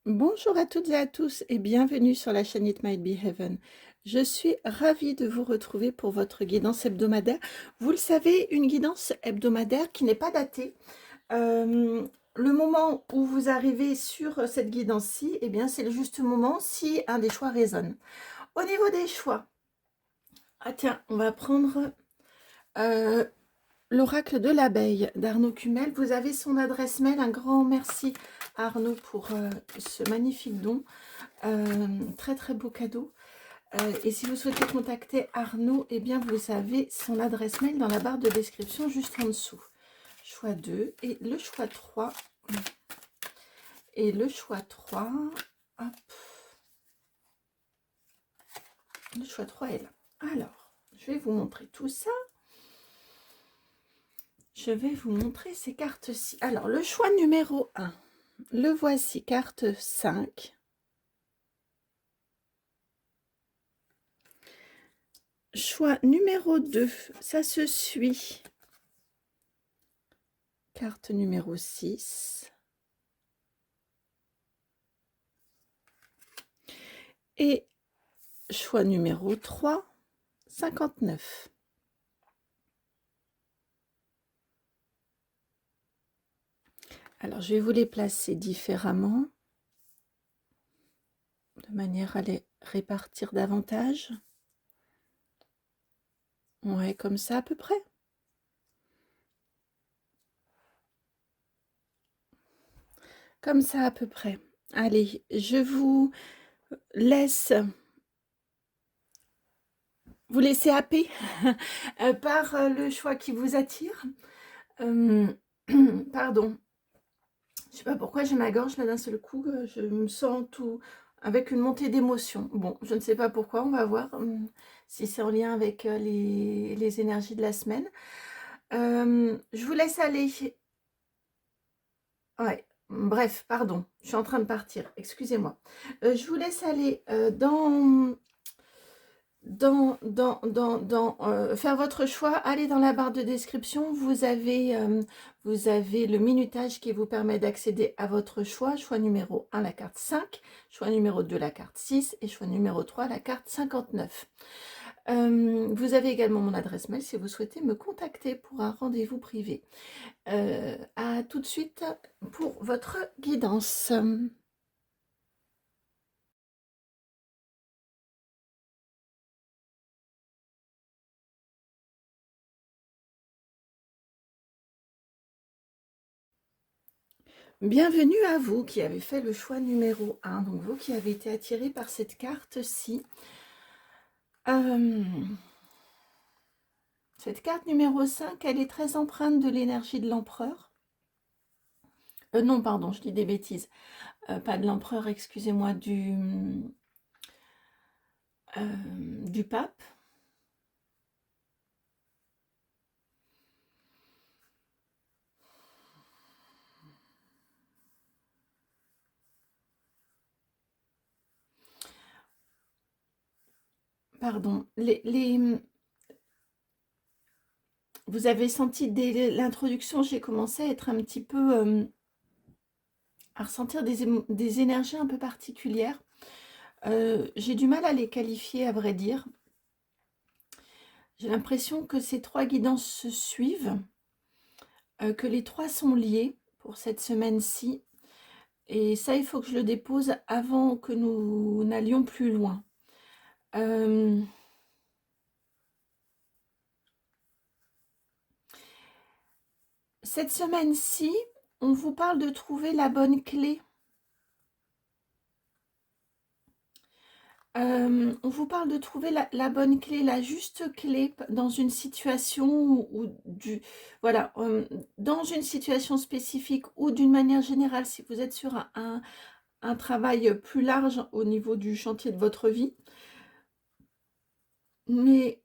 Bonjour à toutes et à tous et bienvenue sur la chaîne It Might Be Heaven. Je suis ravie de vous retrouver pour votre guidance hebdomadaire. Vous le savez, une guidance hebdomadaire qui n'est pas datée. Le moment où vous arrivez sur cette guidance-ci, eh bien, c'est le juste moment si un des choix résonne. Au niveau des choix, ah tiens, on va prendre l'oracle de l'abeille d'Arnaud Cumel. Vous avez son adresse mail. Un grand merci à Arnaud pour ce magnifique don. Très très beau cadeau. Et si vous souhaitez contacter Arnaud, eh bien vous avez son adresse mail dans la barre de description juste en dessous. Choix 2 et le choix 3. Et le choix 3, hop. Le choix 3 est là. Alors, je vais vous montrer tout ça. Je vais vous montrer ces cartes-ci. Alors, le choix numéro 1, le voici, carte 5. Choix numéro 2, ça se suit. Carte numéro 6. Et choix numéro 3, 59. Alors, je vais vous les placer différemment, de manière à les répartir davantage. Ouais, comme ça à peu près. Comme ça à peu près. Allez, je vous laisse vous laisser happer par le choix qui vous attire. Pardon. Je sais pas pourquoi j'ai ma gorge là d'un seul coup. Je me sens tout avec une montée d'émotion. Bon, je ne sais pas pourquoi. On va voir si c'est en lien avec les énergies de la semaine. Je vous laisse aller. Ouais. Bref, pardon. Je suis en train de partir. Excusez-moi. Je vous laisse aller faire votre choix. Allez dans la barre de description, vous avez le minutage qui vous permet d'accéder à votre choix. Choix numéro 1, la carte 5, choix numéro 2, la carte 6 et choix numéro 3, la carte 59. Vous avez également mon adresse mail si vous souhaitez me contacter pour un rendez-vous privé. À tout de suite pour votre guidance. Bienvenue à vous qui avez fait le choix numéro 1, donc vous qui avez été attiré par cette carte-ci. Cette carte numéro 5, elle est très empreinte de l'énergie de l'empereur. Non, pardon, je dis des bêtises. Pas de l'empereur, excusez-moi, du pape. Pardon, vous avez senti dès l'introduction, j'ai commencé à être un petit peu, à ressentir des énergies un peu particulières. J'ai du mal à les qualifier, à vrai dire. J'ai l'impression que ces trois guidances se suivent, que les trois sont liés pour cette semaine-ci. Et ça, il faut que je le dépose avant que nous n'allions plus loin. Cette semaine-ci, on vous parle de trouver la bonne clé. On vous parle de trouver la bonne clé, la juste clé dans une situation voilà, dans une situation spécifique ou d'une manière générale, si vous êtes sur un travail plus large au niveau du chantier de votre vie. Mais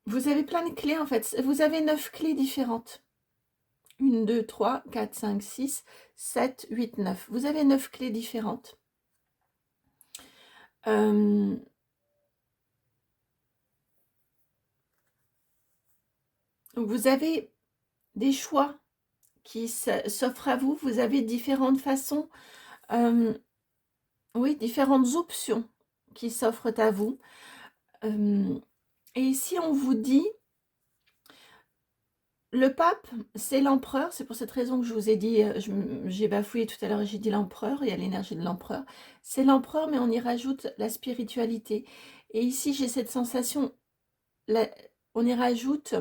vous avez plein de clés en fait. Vous avez 9 clés différentes. 1, 2, 3, 4, 5, 6, 7, 8, 9. Vous avez 9 clés différentes. Donc vous avez des choix qui s'offre à vous. Vous avez différentes façons, oui, différentes options qui s'offrent à vous. Et ici, on vous dit, le pape, c'est l'empereur. C'est pour cette raison que je vous ai dit, j'ai bafouillé tout à l'heure, j'ai dit l'empereur, il y a l'énergie de l'empereur. C'est l'empereur, mais on y rajoute la spiritualité. Et ici, j'ai cette sensation, on y ajoute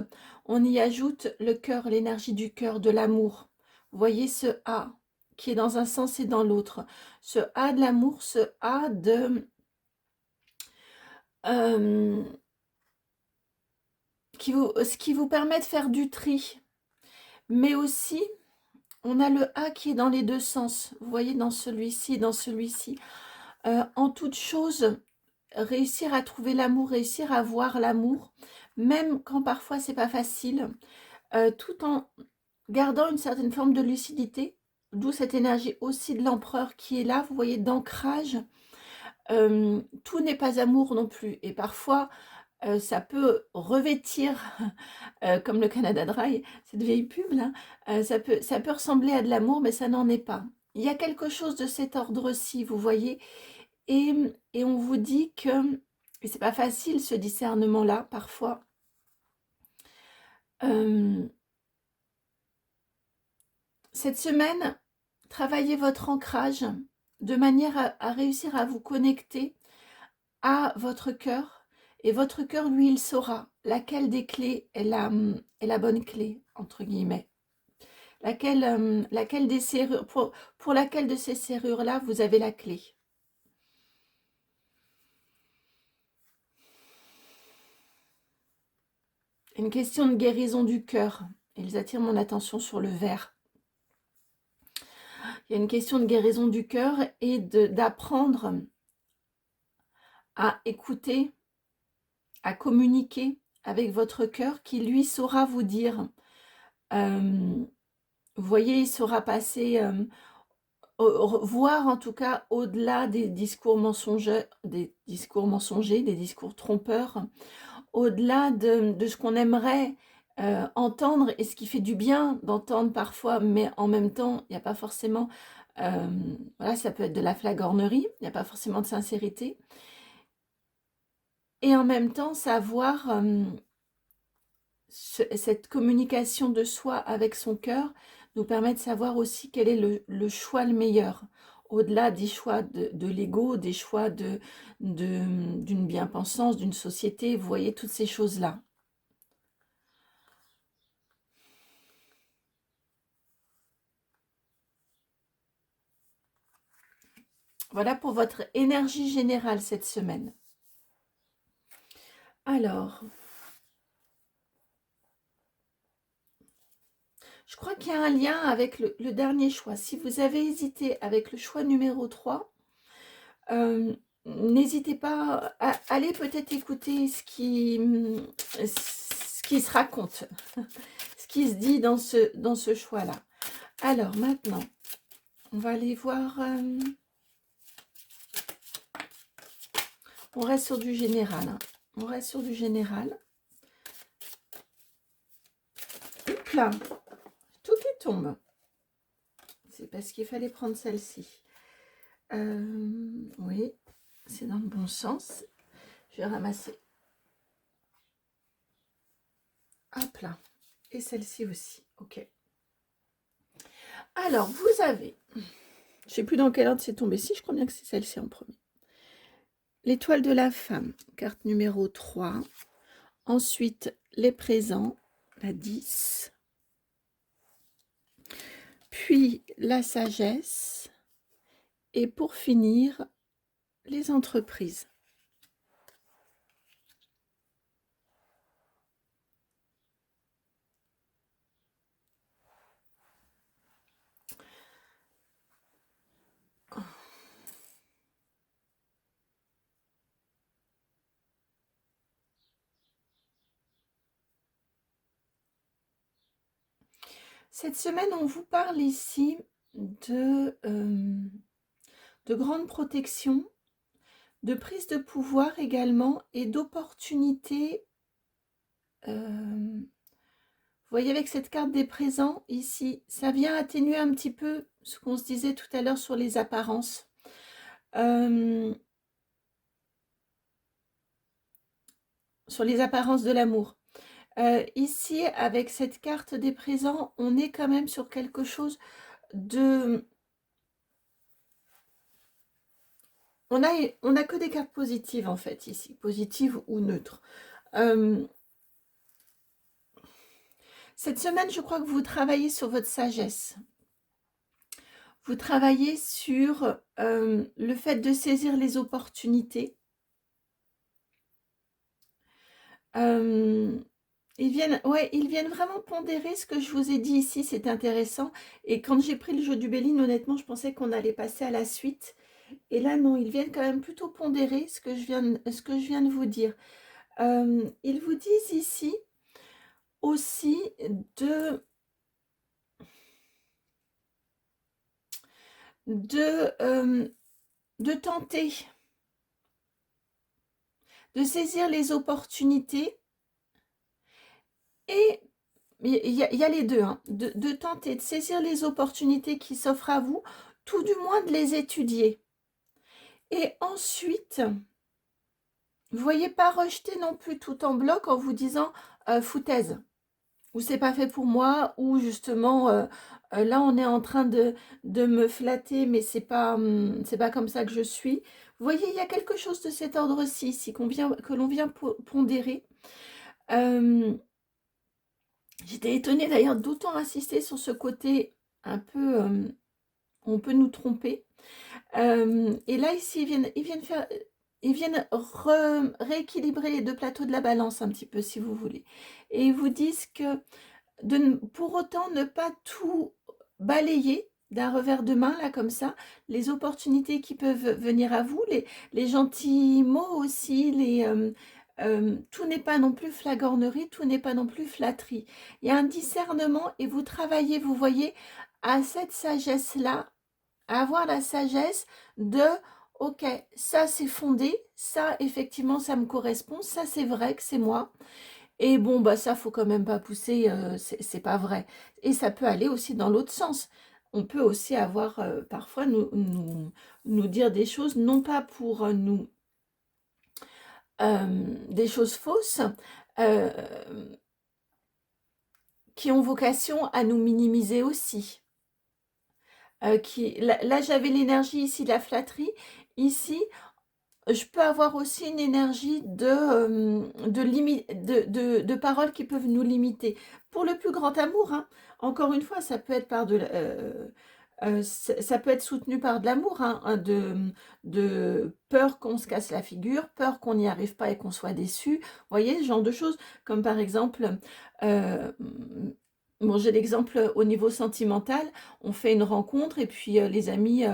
le cœur, l'énergie du cœur, de l'amour. Vous voyez ce A qui est dans un sens et dans l'autre. Ce A de l'amour, ce A de... ce qui vous permet de faire du tri. Mais aussi, on a le A qui est dans les deux sens. Vous voyez, dans celui-ci, dans celui-ci. En toute chose, réussir à trouver l'amour, réussir à voir l'amour, même quand parfois c'est pas facile, tout en gardant une certaine forme de lucidité, d'où cette énergie aussi de l'empereur qui est là, vous voyez, d'ancrage. Tout n'est pas amour non plus. Et parfois, ça peut revêtir, comme le Canada Dry, cette vieille pub là, ça peut ressembler à de l'amour, mais ça n'en est pas. Il y a quelque chose de cet ordre-ci, vous voyez, et on vous dit que, et c'est pas facile ce discernement-là, parfois, cette semaine, travaillez votre ancrage de manière à réussir à vous connecter à votre cœur. Et votre cœur, lui, il saura laquelle des clés est la bonne clé, entre guillemets. Laquelle des serrures, pour laquelle de ces serrures-là, vous avez la clé. Une question de guérison du cœur. Ils attirent mon attention sur le vert. Il y a une question de guérison du cœur et d'apprendre à écouter, à communiquer avec votre cœur qui, lui, saura vous dire. Vous voyez, il saura passer, voir en tout cas au-delà des discours mensongers, des discours trompeurs, au-delà de ce qu'on aimerait entendre et ce qui fait du bien d'entendre parfois, mais en même temps, il n'y a pas forcément, voilà, ça peut être de la flagornerie, il n'y a pas forcément de sincérité. Et en même temps, savoir cette communication de soi avec son cœur nous permet de savoir aussi quel est le choix le meilleur, au-delà des choix de l'ego, des choix d'une bien-pensance, d'une société, vous voyez toutes ces choses-là. Voilà pour votre énergie générale cette semaine. Alors, je crois qu'il y a un lien avec le dernier choix. Si vous avez hésité avec le choix numéro 3, n'hésitez pas à aller peut-être écouter ce qui se raconte, ce qui se dit dans ce choix-là. Alors maintenant, on va aller voir... on reste sur du général. Hein. On reste sur du général. Hop là, tout qui tombe. C'est parce qu'il fallait prendre celle-ci. Oui, c'est dans le bon sens. Je vais ramasser. Hop là. Et celle-ci aussi. Ok. Alors, vous avez... Je ne sais plus dans quel ordre c'est tombé. Si, je crois bien que c'est celle-ci en premier. L'étoile de la femme, carte numéro 3. Ensuite, les présents, la 10. Puis, la sagesse. Et pour finir, les entreprises. Cette semaine, on vous parle ici de grande protection, de prise de pouvoir également et d'opportunités. Vous voyez avec cette carte des présents ici, ça vient atténuer un petit peu ce qu'on se disait tout à l'heure sur les apparences. Sur les apparences de l'amour. Ici, avec cette carte des présents, on est quand même sur quelque chose de... On a que des cartes positives en fait ici, positives ou neutres. Cette semaine, je crois que vous travaillez sur votre sagesse. Vous travaillez sur le fait de saisir les opportunités. Ils viennent vraiment pondérer ce que je vous ai dit ici, c'est intéressant. Et quand j'ai pris le jeu du Béline, honnêtement, je pensais qu'on allait passer à la suite. Et là, non, ils viennent quand même plutôt pondérer ce que je viens de vous dire. Ils vous disent ici aussi de tenter, de saisir les opportunités. Et il y a les deux, hein, de tenter de saisir les opportunités qui s'offrent à vous, tout du moins de les étudier. Et ensuite, vous ne voyez pas rejeter non plus tout en bloc en vous disant foutaise, ou c'est pas fait pour moi, ou justement là on est en train de me flatter, mais c'est pas comme ça que je suis. Vous voyez, il y a quelque chose de cet ordre-ci ici que l'on vient pondérer. J'étais étonnée d'ailleurs d'autant insister sur ce côté un peu, on peut nous tromper. Et là ici, ils viennent rééquilibrer les deux plateaux de la balance un petit peu, si vous voulez. Et ils vous disent que pour autant ne pas tout balayer d'un revers de main, là, comme ça, les opportunités qui peuvent venir à vous, les gentils mots aussi, tout n'est pas non plus flagornerie, tout n'est pas non plus flatterie. Il y a un discernement et vous travaillez, vous voyez, à cette sagesse-là, à avoir la sagesse de ok, ça c'est fondé, ça effectivement ça me correspond, ça c'est vrai que c'est moi. Et bon, bah ça, faut quand même pas pousser, c'est pas vrai. Et ça peut aller aussi dans l'autre sens. On peut aussi avoir, parfois, nous dire des choses, non pas pour nous... des choses fausses, euh, qui ont vocation à nous minimiser aussi. Là j'avais l'énergie ici de la flatterie. Ici, je peux avoir aussi une énergie de paroles qui peuvent nous limiter. Pour le plus grand amour, hein, encore une fois, ça peut être ça peut être soutenu par de l'amour, hein, de peur qu'on se casse la figure, peur qu'on n'y arrive pas et qu'on soit déçu. Vous voyez, ce genre de choses, comme par exemple, euh, bon, j'ai l'exemple au niveau sentimental, on fait une rencontre et puis les amis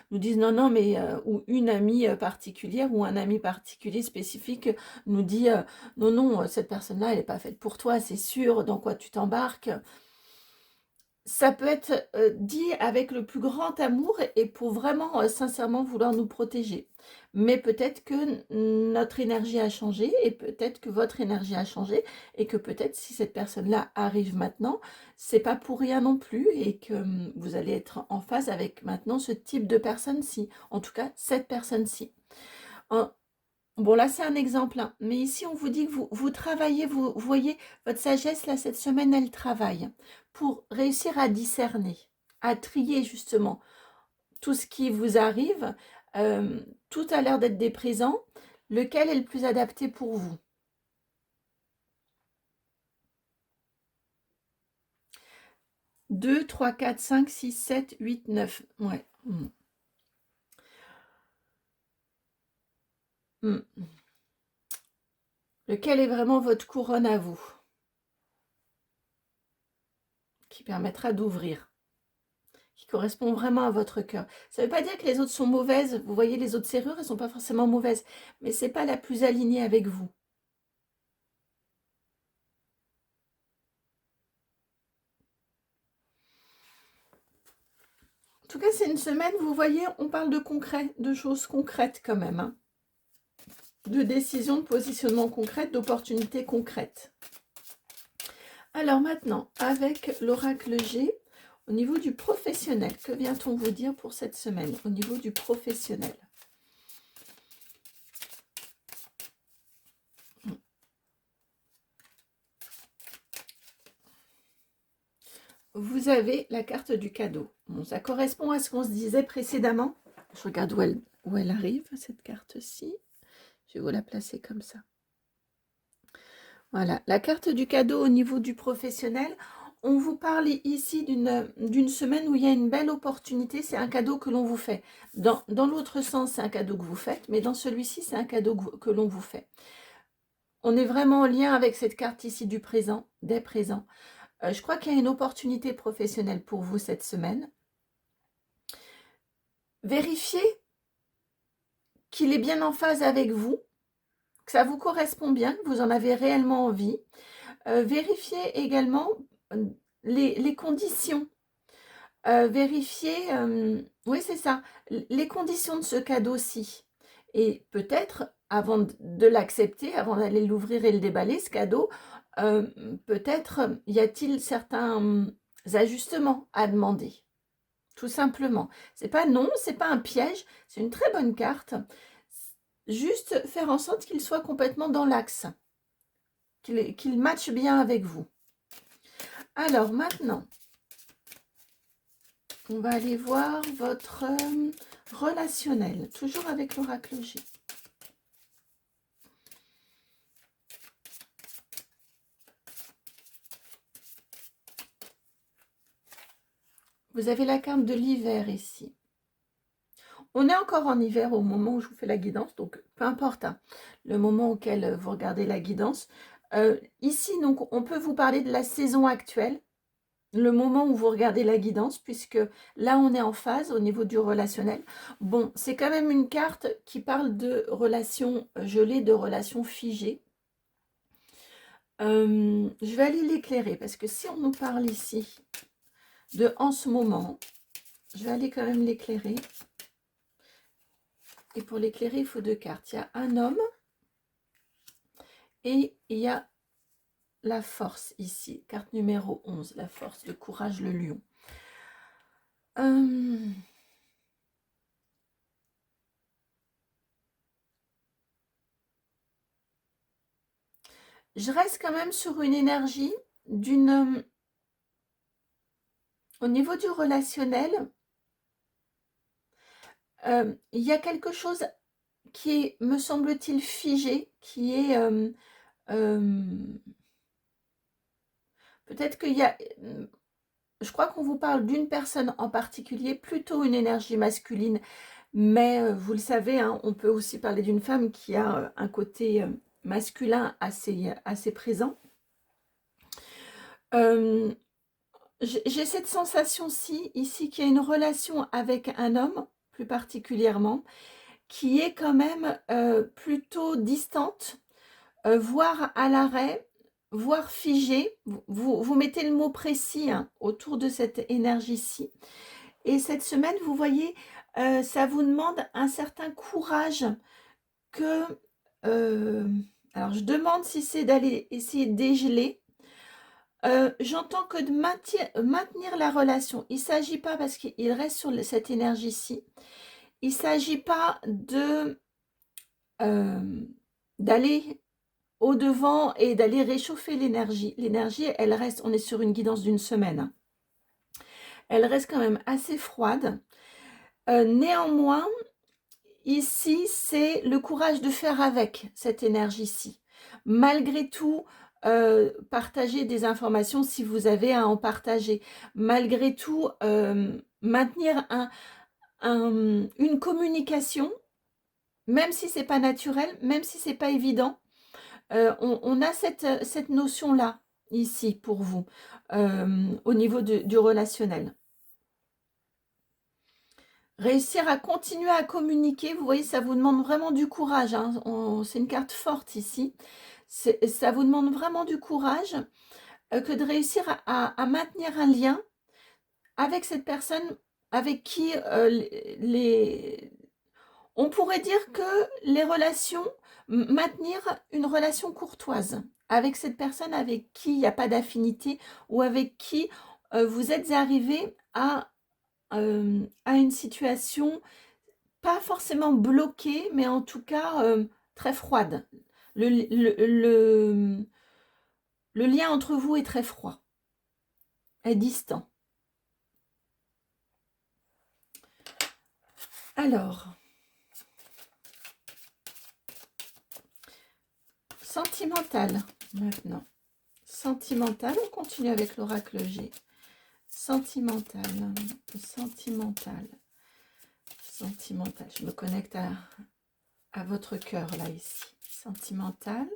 nous disent non, non, mais, ou une amie particulière ou un ami particulier spécifique nous dit non, non, cette personne-là, elle n'est pas faite pour toi, c'est sûr, dans quoi tu t'embarques. Ça peut être dit avec le plus grand amour et pour vraiment sincèrement vouloir nous protéger. Mais peut-être que notre énergie a changé et peut-être que votre énergie a changé et que peut-être si cette personne-là arrive maintenant, c'est pas pour rien non plus et que vous allez être en phase avec maintenant ce type de personne-ci. En tout cas, cette personne-ci. Bon, là, c'est un exemple, hein. Mais ici, on vous dit que vous travaillez, vous voyez, votre sagesse, là, cette semaine, elle travaille pour réussir à discerner, à trier, justement, tout ce qui vous arrive. Tout a l'air d'être des présents. Lequel est le plus adapté pour vous? Deux, 3, 4, 5, 6, 7, 8, 9. Ouais. Lequel est vraiment votre couronne à vous? Qui permettra d'ouvrir, qui correspond vraiment à votre cœur. Ça ne veut pas dire que les autres sont mauvaises. Vous voyez, les autres serrures, elles ne sont pas forcément mauvaises. Mais ce n'est pas la plus alignée avec vous. En tout cas, c'est une semaine, vous voyez, on parle de concret, de choses concrètes quand même. Hein. De décisions, de positionnement concrètes, d'opportunités concrètes. Alors maintenant, avec l'oracle G, au niveau du professionnel, que vient-on vous dire pour cette semaine au niveau du professionnel? Vous avez la carte du cadeau. Bon, ça correspond à ce qu'on se disait précédemment. Je regarde où elle arrive, cette carte-ci. Je vais vous la placer comme ça. Voilà, la carte du cadeau au niveau du professionnel. On vous parle ici d'une semaine où il y a une belle opportunité. C'est un cadeau que l'on vous fait. Dans l'autre sens, c'est un cadeau que vous faites, mais dans celui-ci, c'est un cadeau que l'on vous fait. On est vraiment en lien avec cette carte ici du présent, des présents. Je crois qu'il y a une opportunité professionnelle pour vous cette semaine. Vérifiez qu'il est bien en phase avec vous, que ça vous correspond bien, que vous en avez réellement envie. Vérifiez également les conditions. Vérifiez, oui c'est ça, les conditions de ce cadeau-ci. Et peut-être, avant de l'accepter, avant d'aller l'ouvrir et le déballer, ce cadeau, peut-être y a-t-il certains ajustements à demander. Tout simplement. C'est pas non, c'est pas un piège, c'est une très bonne carte. Juste faire en sorte qu'il soit complètement dans l'axe, qu'il matche bien avec vous. Alors maintenant, on va aller voir votre relationnel, toujours avec l'oracle G. Vous avez la carte de l'hiver ici. On est encore en hiver au moment où je vous fais la guidance, donc peu importe hein, le moment auquel vous regardez la guidance. Ici, donc, on peut vous parler de la saison actuelle, le moment où vous regardez la guidance, puisque là, on est en phase au niveau du relationnel. Bon, c'est quand même une carte qui parle de relations gelées, de relations figées. Je vais aller l'éclairer, parce que si on nous parle ici de en ce moment, je vais aller quand même l'éclairer. Et pour l'éclairer, il faut deux cartes. Il y a un homme et il y a la force ici. Carte numéro 11, la force, le courage, le lion. Je reste quand même sur une énergie d'une... au niveau du relationnel, il y a quelque chose qui est, me semble-t-il, figé, qui est... peut-être qu'il y a... je crois qu'on vous parle d'une personne en particulier, plutôt une énergie masculine, mais vous le savez, hein, on peut aussi parler d'une femme qui a un côté masculin assez présent. J'ai cette sensation-ci, ici, qu'il y a une relation avec un homme, plus particulièrement, qui est quand même plutôt distante, voire à l'arrêt, voire figée. Vous mettez le mot précis hein, autour de cette énergie-ci. Et cette semaine, vous voyez, ça vous demande un certain courage que... alors, je demande si c'est d'aller essayer de dégeler. J'entends que de maintenir la relation. Il ne s'agit pas, parce qu'il reste sur cette énergie-ci, il ne s'agit pas de d'aller au-devant et d'aller réchauffer l'énergie. L'énergie, elle reste, on est sur une guidance d'une semaine. Elle reste quand même assez froide. Néanmoins, ici, c'est le courage de faire avec cette énergie-ci. Malgré tout, partager des informations si vous avez à en partager. Malgré tout, maintenir une communication, même si c'est pas naturel, même si c'est pas évident. On a cette notion-là, ici, pour vous, au niveau du relationnel. Réussir à continuer à communiquer, vous voyez, ça vous demande vraiment du courage. Hein. C'est une carte forte ici. Ça vous demande vraiment du courage que de réussir à maintenir un lien avec cette personne avec qui on pourrait dire que les relations, maintenir une relation courtoise avec cette personne avec qui il n'y a pas d'affinité ou avec qui vous êtes arrivé à une situation pas forcément bloquée, mais en tout cas très froide. Le lien entre vous est très froid, est distant. Alors, sentimental maintenant. Sentimental, on continue avec l'oracle G. Sentimental, sentimental, sentimental. Je me connecte à votre cœur là ici. Sentimental.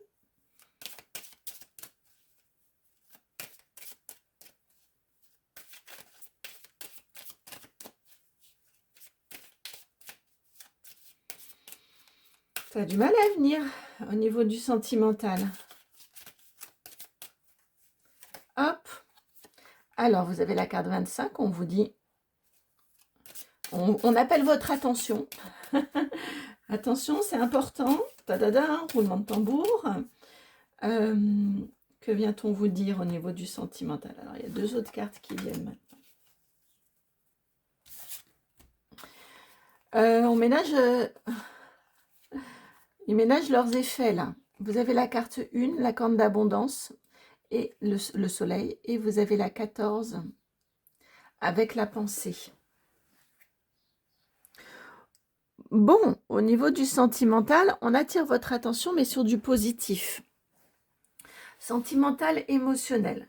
Tu as du mal à venir au niveau du sentimental. Hop. Alors, vous avez la carte 25, on vous dit, on appelle votre attention. Attention, c'est important. Tadada, roulement de tambour. Que vient-on vous dire au niveau du sentimental? Alors, il y a deux autres cartes qui viennent maintenant. Ils ménagent leurs effets, là. Vous avez la carte 1, la corne d'abondance, et le soleil. Et vous avez la 14, avec la pensée. Bon, au niveau du sentimental, on attire votre attention, mais sur du positif. Sentimental, émotionnel.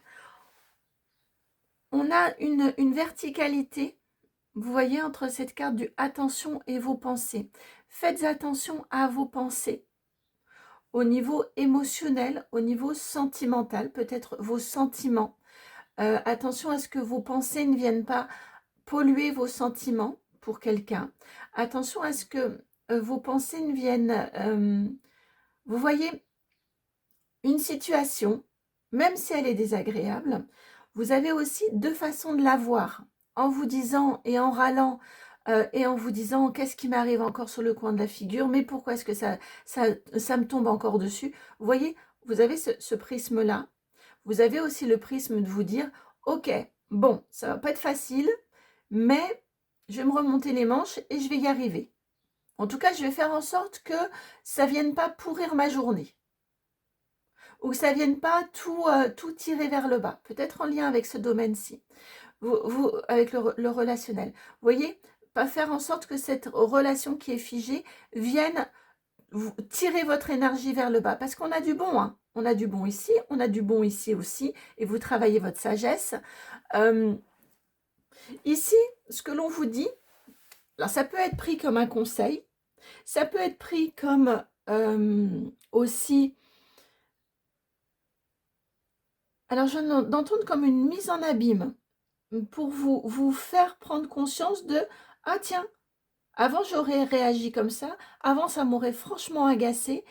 On a une verticalité, vous voyez, entre cette carte du attention et vos pensées. Faites attention à vos pensées. Au niveau émotionnel, au niveau sentimental, peut-être vos sentiments. Attention à ce que vos pensées ne viennent pas polluer vos sentiments pour quelqu'un. Attention à ce que vos pensées ne viennent... vous voyez, une situation, même si elle est désagréable, vous avez aussi deux façons de la voir. En vous disant et en râlant et en vous disant qu'est-ce qui m'arrive encore sur le coin de la figure, mais pourquoi est-ce que ça me tombe encore dessus. Vous voyez, vous avez ce prisme-là. Vous avez aussi le prisme de vous dire, ok, bon, ça va pas être facile, mais je vais me remonter les manches et je vais y arriver. En tout cas, je vais faire en sorte que ça vienne pas pourrir ma journée. Ou que ça vienne pas tout tirer vers le bas. Peut-être en lien avec ce domaine-ci. Avec le relationnel. Vous voyez, pas faire en sorte que cette relation qui est figée vienne tirer votre énergie vers le bas. Parce qu'on a du bon, hein. On a du bon ici, on a du bon ici aussi. Et vous travaillez votre sagesse. Ici, ce que l'on vous dit, alors ça peut être pris comme un conseil. Ça peut être pris comme aussi... Alors, je viens d'entendre comme une mise en abîme pour vous faire prendre conscience de « Ah tiens, avant j'aurais réagi comme ça, avant ça m'aurait franchement agacé.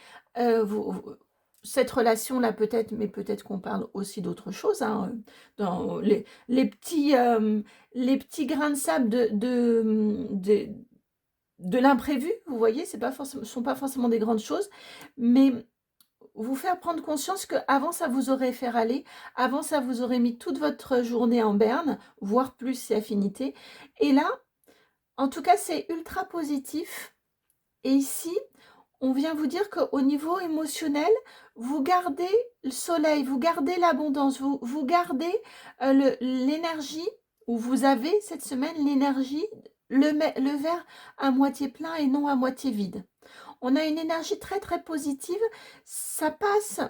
Cette relation-là peut-être, mais peut-être qu'on parle aussi d'autre chose, hein, dans les petits grains de sable de l'imprévu, vous voyez, ce ne sont pas forcément des grandes choses, mais vous faire prendre conscience qu'avant ça vous aurait fait râler, avant ça vous aurait mis toute votre journée en berne, voire plus si affinité. Et là, en tout cas, c'est ultra positif. Et ici, on vient vous dire qu'au niveau émotionnel, vous gardez le soleil, vous gardez l'abondance, vous gardez l'énergie, où vous avez cette semaine l'énergie, le verre à moitié plein et non à moitié vide. On a une énergie très très positive, ça passe,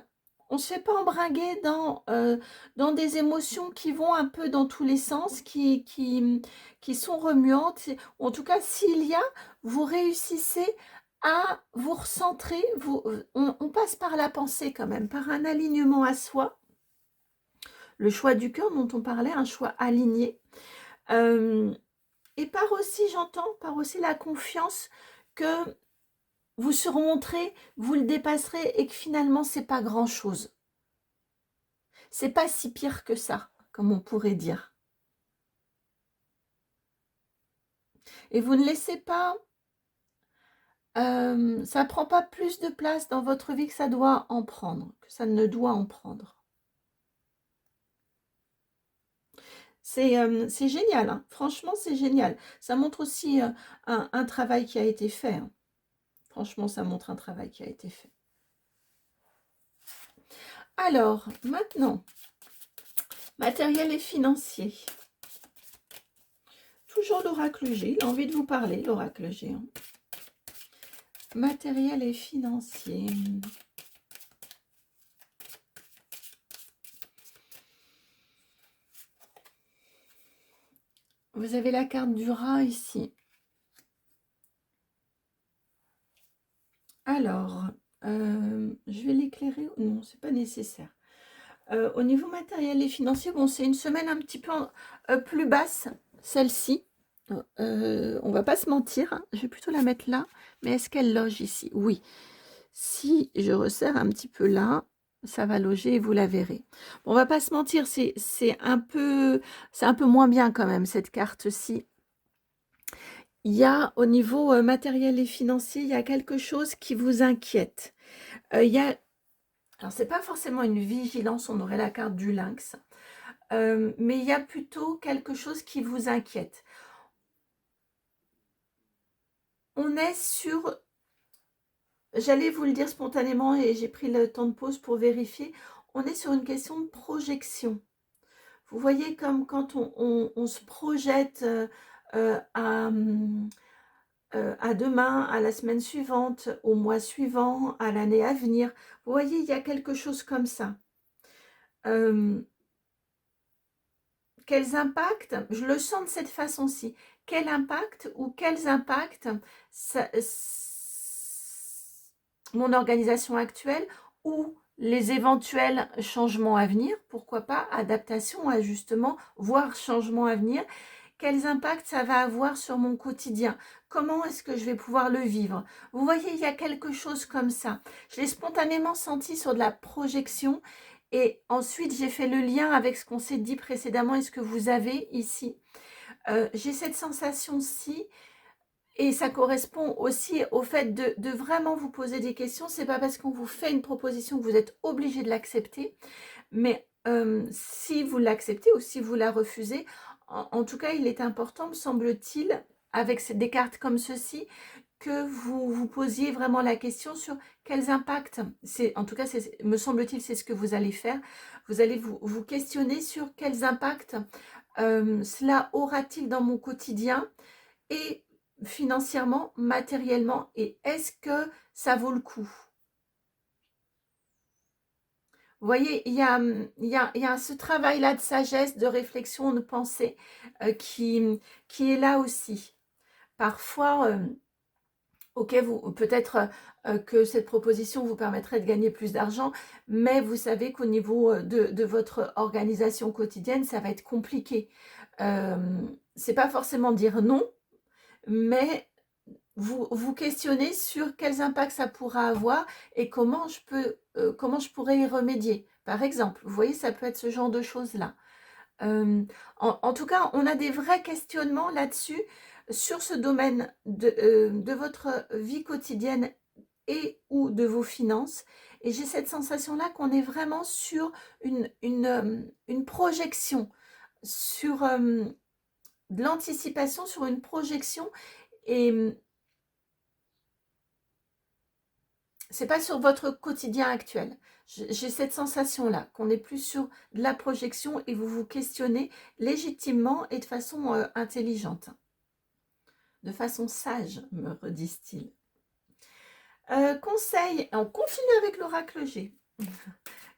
on ne se fait pas embringuer dans des émotions qui vont un peu dans tous les sens, qui sont remuantes. En tout cas, s'il y a, vous réussissez à vous recentrer, on passe par la pensée quand même, par un alignement à soi. Le choix du cœur dont on parlait, un choix aligné. Et par aussi, j'entends, par aussi la confiance que vous surmonterez, vous le dépasserez et que finalement, c'est pas grand-chose. C'est pas si pire que ça, comme on pourrait dire. Et vous ne laissez pas Ça ne prend pas plus de place dans votre vie que ça doit en prendre, que ça ne doit en prendre. C'est génial, hein. Franchement, c'est génial. Ça montre aussi un travail qui a été fait, hein. Franchement, ça montre un travail qui a été fait. Alors, maintenant, matériel et financier. Toujours l'oracle G, il a envie de vous parler, l'oracle G. Hein. Matériel et financier. Vous avez la carte du rat ici. Alors, je vais l'éclairer. Non, c'est pas nécessaire. Au niveau matériel et financier, bon, c'est une semaine un petit peu plus basse, celle-ci. On va pas se mentir, hein. Je vais plutôt la mettre là. Mais est-ce qu'elle loge ici? Oui. Si je resserre un petit peu là, ça va loger et vous la verrez. Bon, on va pas se mentir, c'est un peu moins bien quand même, cette carte-ci. Il y a, au niveau matériel et financier, il y a quelque chose qui vous inquiète. Il y a, alors c'est pas forcément une vigilance, on aurait la carte du lynx, mais il y a plutôt quelque chose qui vous inquiète. On est sur, j'allais vous le dire spontanément et j'ai pris le temps de pause pour vérifier, on est sur une question de projection. Vous voyez comme quand on se projette à demain, à la semaine suivante, au mois suivant, à l'année à venir. Vous voyez, il y a quelque chose comme ça. Quels impacts, je le sens de cette façon-ci, quel impact ou quels impacts mon organisation actuelle ou les éventuels changements à venir, pourquoi pas, adaptation, ajustement, voire changement à venir, quels impacts ça va avoir sur mon quotidien, comment est-ce que je vais pouvoir le vivre. Vous voyez, il y a quelque chose comme ça. Je l'ai spontanément senti sur de la projection et ensuite j'ai fait le lien avec ce qu'on s'est dit précédemment et ce que vous avez ici. J'ai cette sensation-ci. Et ça correspond aussi au fait de vraiment vous poser des questions. C'est pas parce qu'on vous fait une proposition que vous êtes obligé de l'accepter, mais si vous l'acceptez ou si vous la refusez, en tout cas, il est important, me semble-t-il, avec des cartes comme ceci, que vous vous posiez vraiment la question sur quels impacts, en tout cas, me semble-t-il, c'est ce que vous allez faire. Vous allez vous questionner sur quels impacts cela aura-t-il dans mon quotidien et financièrement, matériellement, et est-ce que ça vaut le coup? Vous voyez, il y a ce travail-là de sagesse, de réflexion, de pensée qui est là aussi. Parfois, ok, peut-être que cette proposition vous permettrait de gagner plus d'argent, mais vous savez qu'au niveau de votre organisation quotidienne, ça va être compliqué. C'est pas forcément dire non, mais vous questionnez sur quels impacts ça pourra avoir et comment je pourrais y remédier. Par exemple, vous voyez, ça peut être ce genre de choses-là. En tout cas, on a des vrais questionnements là-dessus, sur ce domaine de votre vie quotidienne et ou de vos finances. Et j'ai cette sensation-là qu'on est vraiment sur une projection, sur de l'anticipation, sur une projection. Et c'est pas sur votre quotidien actuel. J'ai cette sensation-là, qu'on est plus sur de la projection et vous vous questionnez légitimement et de façon intelligente. De façon sage, me redisent-ils. Conseil, on continue avec l'oracle G.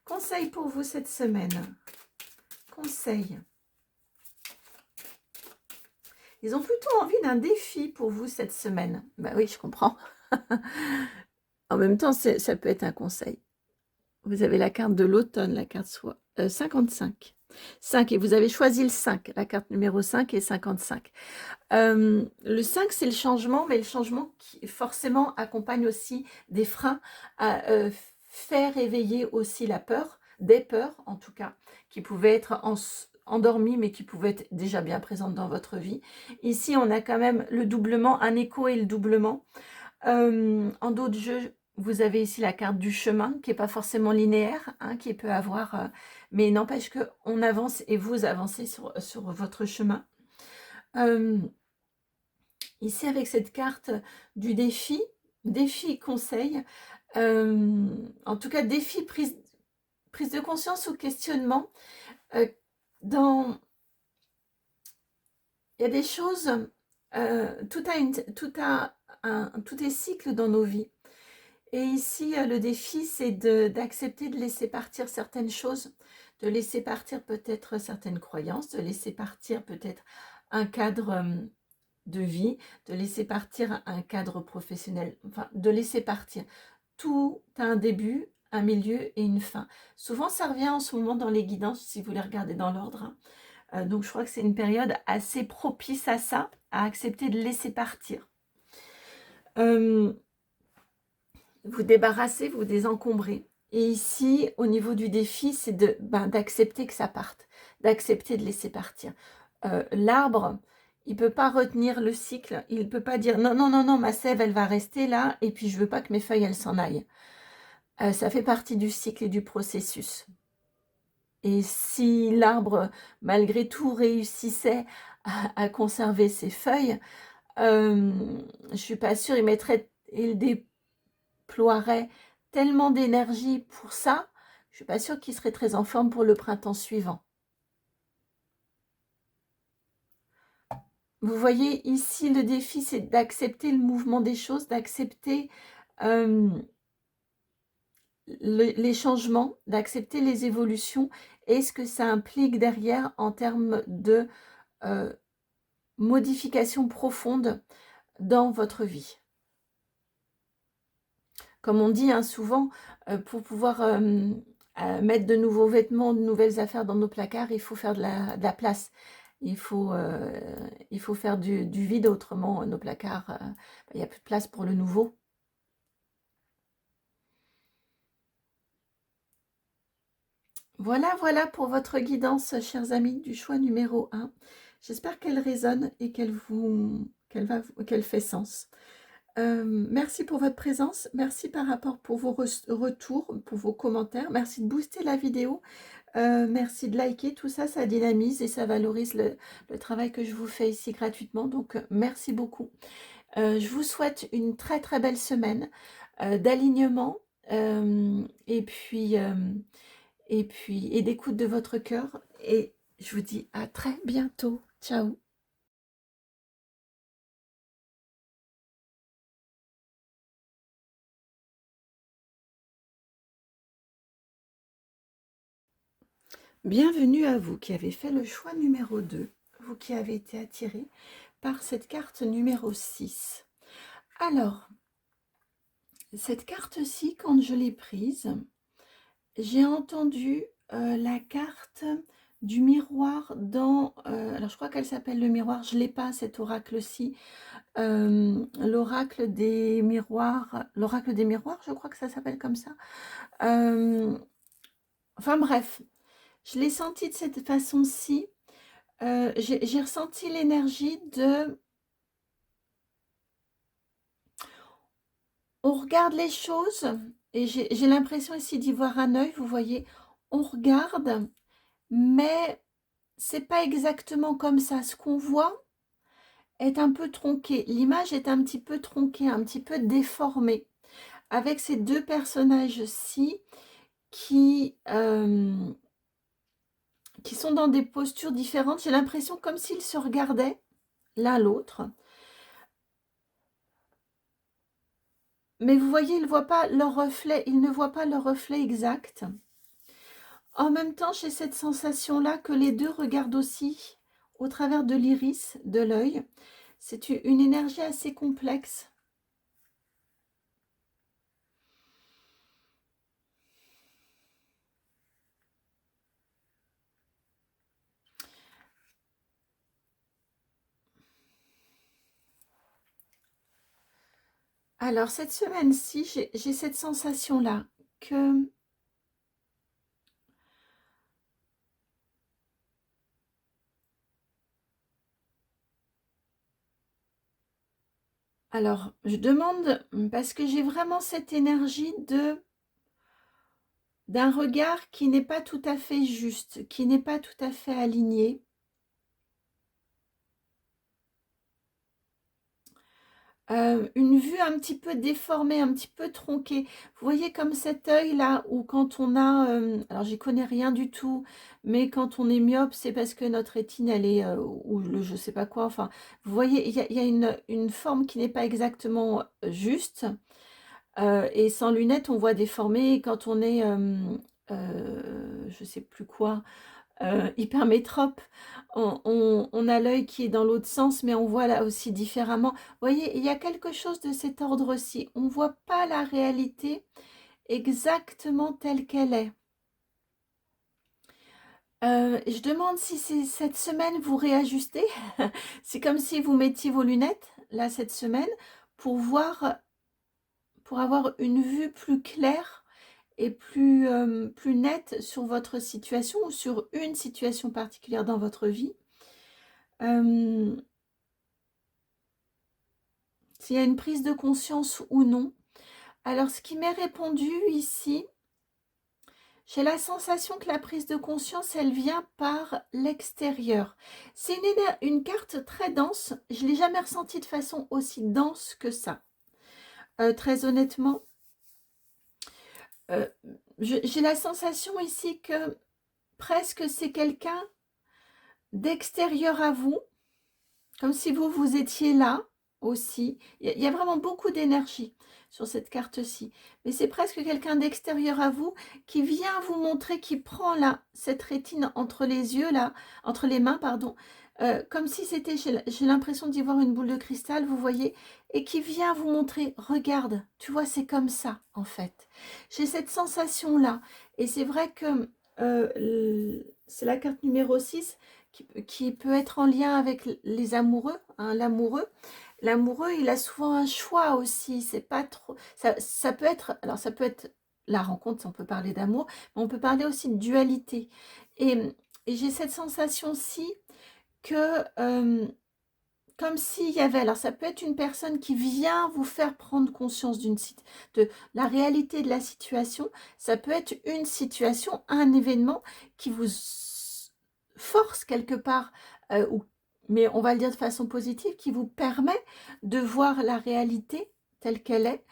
Conseil pour vous cette semaine. Conseil. Ils ont plutôt envie d'un défi pour vous cette semaine. Bah oui, je comprends. En même temps, ça peut être un conseil. Vous avez la carte de l'automne, la carte 55. 5, et vous avez choisi le 5, la carte numéro 5 et 55. Le 5, c'est le changement, mais le changement qui forcément accompagne aussi des freins à faire éveiller aussi la peur, des peurs en tout cas, qui pouvaient être endormies, mais qui pouvaient être déjà bien présentes dans votre vie. Ici, on a quand même le doublement, un écho et le doublement. En d'autres jeux, vous avez ici la carte du chemin, qui n'est pas forcément linéaire, hein, qui peut avoir... mais n'empêche qu'on avance et vous avancez sur votre chemin. Ici, avec cette carte du défi conseil, en tout cas, défi prise de conscience ou questionnement. Il y a des choses, tout est cycle dans nos vies. Et ici, le défi, c'est d'accepter de laisser partir certaines choses, de laisser partir peut-être certaines croyances, de laisser partir peut-être un cadre de vie, de laisser partir un cadre professionnel, enfin, de laisser partir. Tout a un début, un milieu et une fin. Souvent, ça revient en ce moment dans les guidances, si vous les regardez dans l'ordre. Donc, je crois que c'est une période assez propice à ça, à accepter de laisser partir. Vous débarrasser, vous désencombrer. Et ici, au niveau du défi, c'est d'accepter que ça parte, d'accepter de laisser partir. L'arbre, il ne peut pas retenir le cycle, il ne peut pas dire non, non, non, non, ma sève, elle va rester là, et puis je ne veux pas que mes feuilles, elles s'en aillent. Ça fait partie du cycle et du processus. Et si l'arbre, malgré tout, réussissait à conserver ses feuilles, je ne suis pas sûre, il déploierait tellement d'énergie pour ça, je ne suis pas sûre qu'il serait très en forme pour le printemps suivant. Vous voyez ici, le défi, c'est d'accepter le mouvement des choses, d'accepter les changements, d'accepter les évolutions et ce que ça implique derrière en termes de modification profonde dans votre vie. Comme on dit hein, souvent, pour pouvoir mettre de nouveaux vêtements, de nouvelles affaires dans nos placards, il faut faire de la place. Il faut faire du vide, autrement nos placards, il n'y a plus de place pour le nouveau. Voilà, voilà pour votre guidance, chers amis, du choix numéro 1. J'espère qu'elle résonne et qu'elle fait sens. Merci pour votre présence, merci par rapport pour vos retours, pour vos commentaires, merci de booster la vidéo, merci de liker, tout ça, ça dynamise et ça valorise le travail que je vous fais ici gratuitement, donc merci beaucoup. Je vous souhaite une très très belle semaine d'alignement et d'écoute de votre cœur et je vous dis à très bientôt. Ciao. Bienvenue à vous qui avez fait le choix numéro 2, vous qui avez été attiré par cette carte numéro 6. Alors, cette carte-ci, quand je l'ai prise, j'ai entendu la carte du miroir dans... alors, je crois qu'elle s'appelle le miroir, je ne l'ai pas, cet oracle-ci. L'oracle des miroirs, je crois que ça s'appelle comme ça. Enfin bref, je l'ai senti de cette façon-ci. J'ai ressenti l'énergie de... On regarde les choses, et j'ai l'impression ici d'y voir un œil, vous voyez, on regarde, mais c'est pas exactement comme ça. Ce qu'on voit est un peu tronqué. L'image est un petit peu tronquée, un petit peu déformée. Avec ces deux personnages-ci qui sont dans des postures différentes. J'ai l'impression comme s'ils se regardaient l'un l'autre. Mais vous voyez, ils ne voient pas leur reflet exact. En même temps, j'ai cette sensation-là que les deux regardent aussi au travers de l'iris, de l'œil. C'est une énergie assez complexe. Alors, cette semaine-ci, j'ai cette sensation-là que Alors, je demande, parce que j'ai vraiment cette énergie d'un regard qui n'est pas tout à fait juste, qui n'est pas tout à fait aligné. Une vue un petit peu déformée, un petit peu tronquée. Vous voyez comme cet œil-là, où quand on a, alors j'y connais rien du tout, mais quand on est myope, c'est parce que notre rétine, elle est, ou le je sais pas quoi, enfin, vous voyez, il y a une forme qui n'est pas exactement juste, et sans lunettes, on voit déformé. Quand on est, je sais plus quoi, hypermétrope, on a l'œil qui est dans l'autre sens, mais on voit là aussi différemment. Vous voyez, il y a quelque chose de cet ordre-ci. On ne voit pas la réalité exactement telle qu'elle est. Je demande si cette semaine vous réajustez. C'est comme si vous mettiez vos lunettes, là, cette semaine, pour voir, pour avoir une vue plus claire et plus nette sur votre situation ou sur une situation particulière dans votre vie. S'il y a une prise de conscience ou non. Alors, ce qui m'est répondu ici, j'ai la sensation que la prise de conscience, elle vient par l'extérieur. C'est une carte très dense. Je ne l'ai jamais ressentie de façon aussi dense que ça. Très honnêtement, j'ai la sensation ici que presque c'est quelqu'un d'extérieur à vous, comme si vous étiez là aussi. Il y a vraiment beaucoup d'énergie sur cette carte-ci. Mais c'est presque quelqu'un d'extérieur à vous qui vient vous montrer, qui prend là, cette rétine entre les yeux, là, entre les mains, pardon, comme si c'était, j'ai l'impression d'y voir une boule de cristal, vous voyez, et qui vient vous montrer, regarde, tu vois, c'est comme ça, en fait. J'ai cette sensation-là. Et c'est vrai que c'est la carte numéro 6 qui peut être en lien avec les amoureux, hein, l'amoureux. L'amoureux, il a souvent un choix aussi. C'est pas trop. Ça peut être. Alors, ça peut être la rencontre, on peut parler d'amour, mais on peut parler aussi de dualité. Et j'ai cette sensation-ci que, comme s'il y avait. Alors, ça peut être une personne qui vient vous faire prendre conscience de la réalité de la situation. Ça peut être une situation, un événement qui vous force quelque part, mais on va le dire de façon positive, qui vous permet de voir la réalité telle qu'elle est.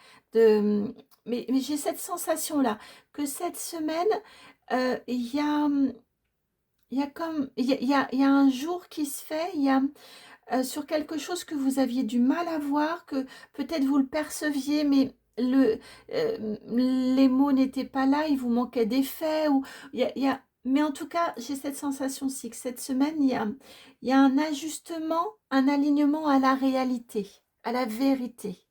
Mais j'ai cette sensation-là, que cette semaine, il y a un jour qui se fait, il y a sur quelque chose que vous aviez du mal à voir, que peut-être vous le perceviez, mais les mots n'étaient pas là, il vous manquait des faits, ou mais en tout cas, j'ai cette sensation-ci que cette semaine, il y a un ajustement, un alignement à la réalité, à la vérité.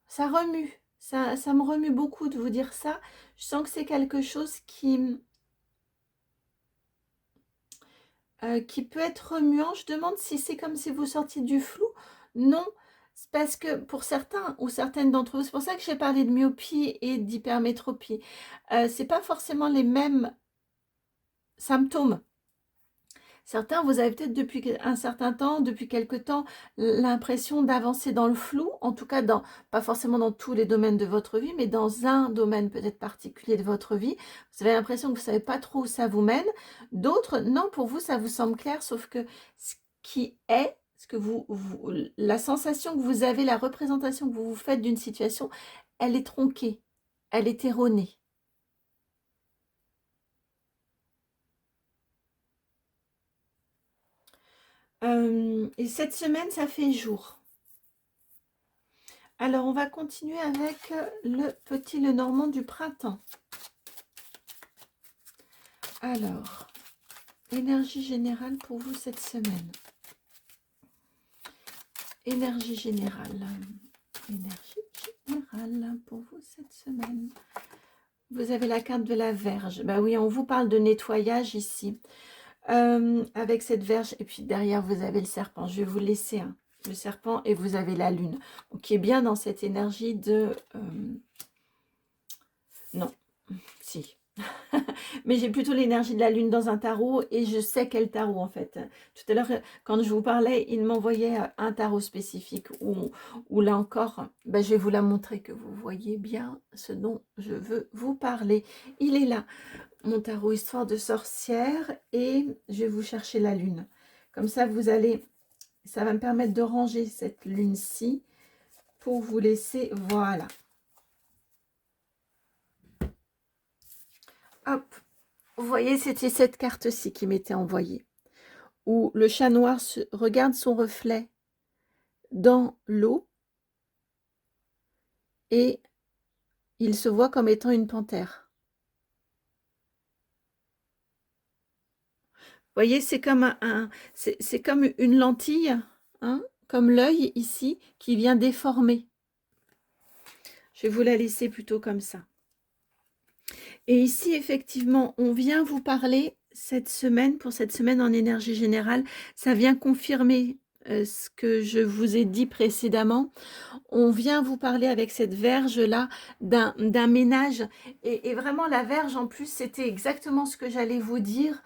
Ça remue, ça me remue beaucoup de vous dire ça. Je sens que c'est quelque chose qui peut être remuant. Je demande si c'est comme si vous sortiez du flou. Non, c'est parce que pour certains ou certaines d'entre vous, c'est pour ça que j'ai parlé de myopie et d'hypermétropie. C'est pas forcément les mêmes symptômes. Certains, vous avez peut-être depuis un certain temps, depuis quelque temps, l'impression d'avancer dans le flou, en tout cas, pas forcément dans tous les domaines de votre vie, mais dans un domaine peut-être particulier de votre vie. Vous avez l'impression que vous ne savez pas trop où ça vous mène. D'autres, non, pour vous, ça vous semble clair, sauf que ce qui est, la sensation que vous avez, la représentation que vous vous faites d'une situation, elle est tronquée, elle est erronée. Et cette semaine, ça fait jour. Alors, on va continuer avec le petit Lenormand du printemps. Alors, énergie générale pour vous cette semaine. Énergie générale. Énergie générale pour vous cette semaine. Vous avez la carte de la Vierge. Bah oui, on vous parle de nettoyage ici. Avec cette Vierge. Et puis derrière, vous avez le serpent. Je vais vous laisser le serpent et vous avez la lune. Donc, qui est bien dans cette énergie de... non, si. Mais j'ai plutôt l'énergie de la lune dans un tarot et je sais quel tarot en fait. Tout à l'heure, quand je vous parlais, il m'envoyait un tarot spécifique où là encore, ben, je vais vous la montrer que vous voyez bien ce dont je veux vous parler. Il est là, mon tarot histoire de sorcière, et je vais vous chercher la lune. Comme ça, ça va me permettre de ranger cette lune-ci pour vous laisser, voilà. Hop, vous voyez, c'était cette carte-ci qui m'était envoyée, où le chat noir regarde son reflet dans l'eau et il se voit comme étant une panthère. Vous voyez, c'est comme c'est comme une lentille, hein, comme l'œil ici, qui vient déformer. Je vais vous la laisser plutôt comme ça. Et ici, effectivement, on vient vous parler cette semaine, pour cette semaine en énergie générale, ça vient confirmer ce que je vous ai dit précédemment. On vient vous parler avec cette verge-là d'un ménage. Et vraiment, la verge, en plus, c'était exactement ce que j'allais vous dire.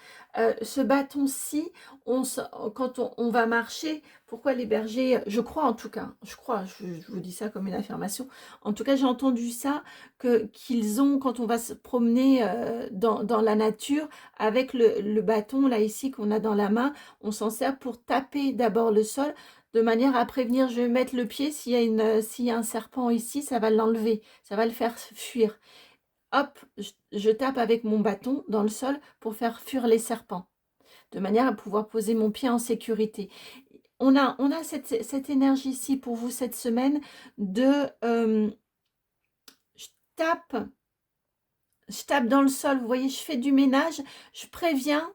Ce bâton-ci, quand on va marcher, pourquoi les bergers, je crois en tout cas, je vous dis ça comme une affirmation, en tout cas, j'ai entendu ça, qu'ils ont, quand on va se promener dans la nature, avec le bâton, là, ici, qu'on a dans la main, on s'en sert pour taper d'abord le sol, de manière à prévenir, je vais mettre le pied, s'il y a un serpent ici, ça va l'enlever, ça va le faire fuir. Hop, je tape avec mon bâton dans le sol pour faire fuir les serpents, de manière à pouvoir poser mon pied en sécurité. On a cette énergie ici pour vous cette semaine de je tape dans le sol, vous voyez, je fais du ménage, je préviens.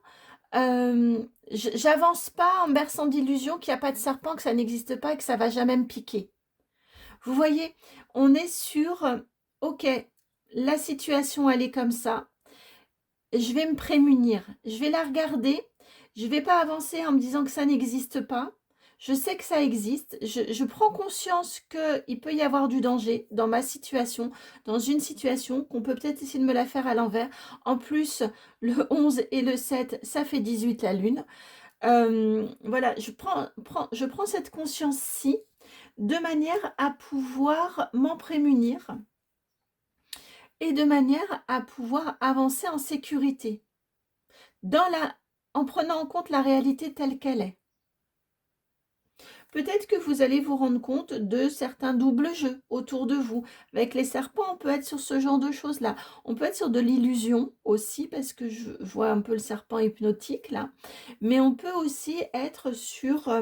J'avance pas en berçant d'illusions qu'il n'y a pas de serpent, que ça n'existe pas et que ça va jamais me piquer. Vous voyez, on est sur, ok, la situation elle est comme ça, je vais me prémunir, je vais la regarder, je ne vais pas avancer en me disant que ça n'existe pas. Je sais que ça existe, je prends conscience qu'il peut y avoir du danger dans ma situation, dans une situation qu'on peut peut-être essayer de me la faire à l'envers. En plus, le 11 et le 7, ça fait 18 la lune. Voilà, je prends cette conscience-ci de manière à pouvoir m'en prémunir et de manière à pouvoir avancer en sécurité, en prenant en compte la réalité telle qu'elle est. Peut-être que vous allez vous rendre compte de certains doubles jeux autour de vous. Avec les serpents, on peut être sur ce genre de choses-là. On peut être sur de l'illusion aussi, parce que je vois un peu le serpent hypnotique là. Mais on peut aussi être sur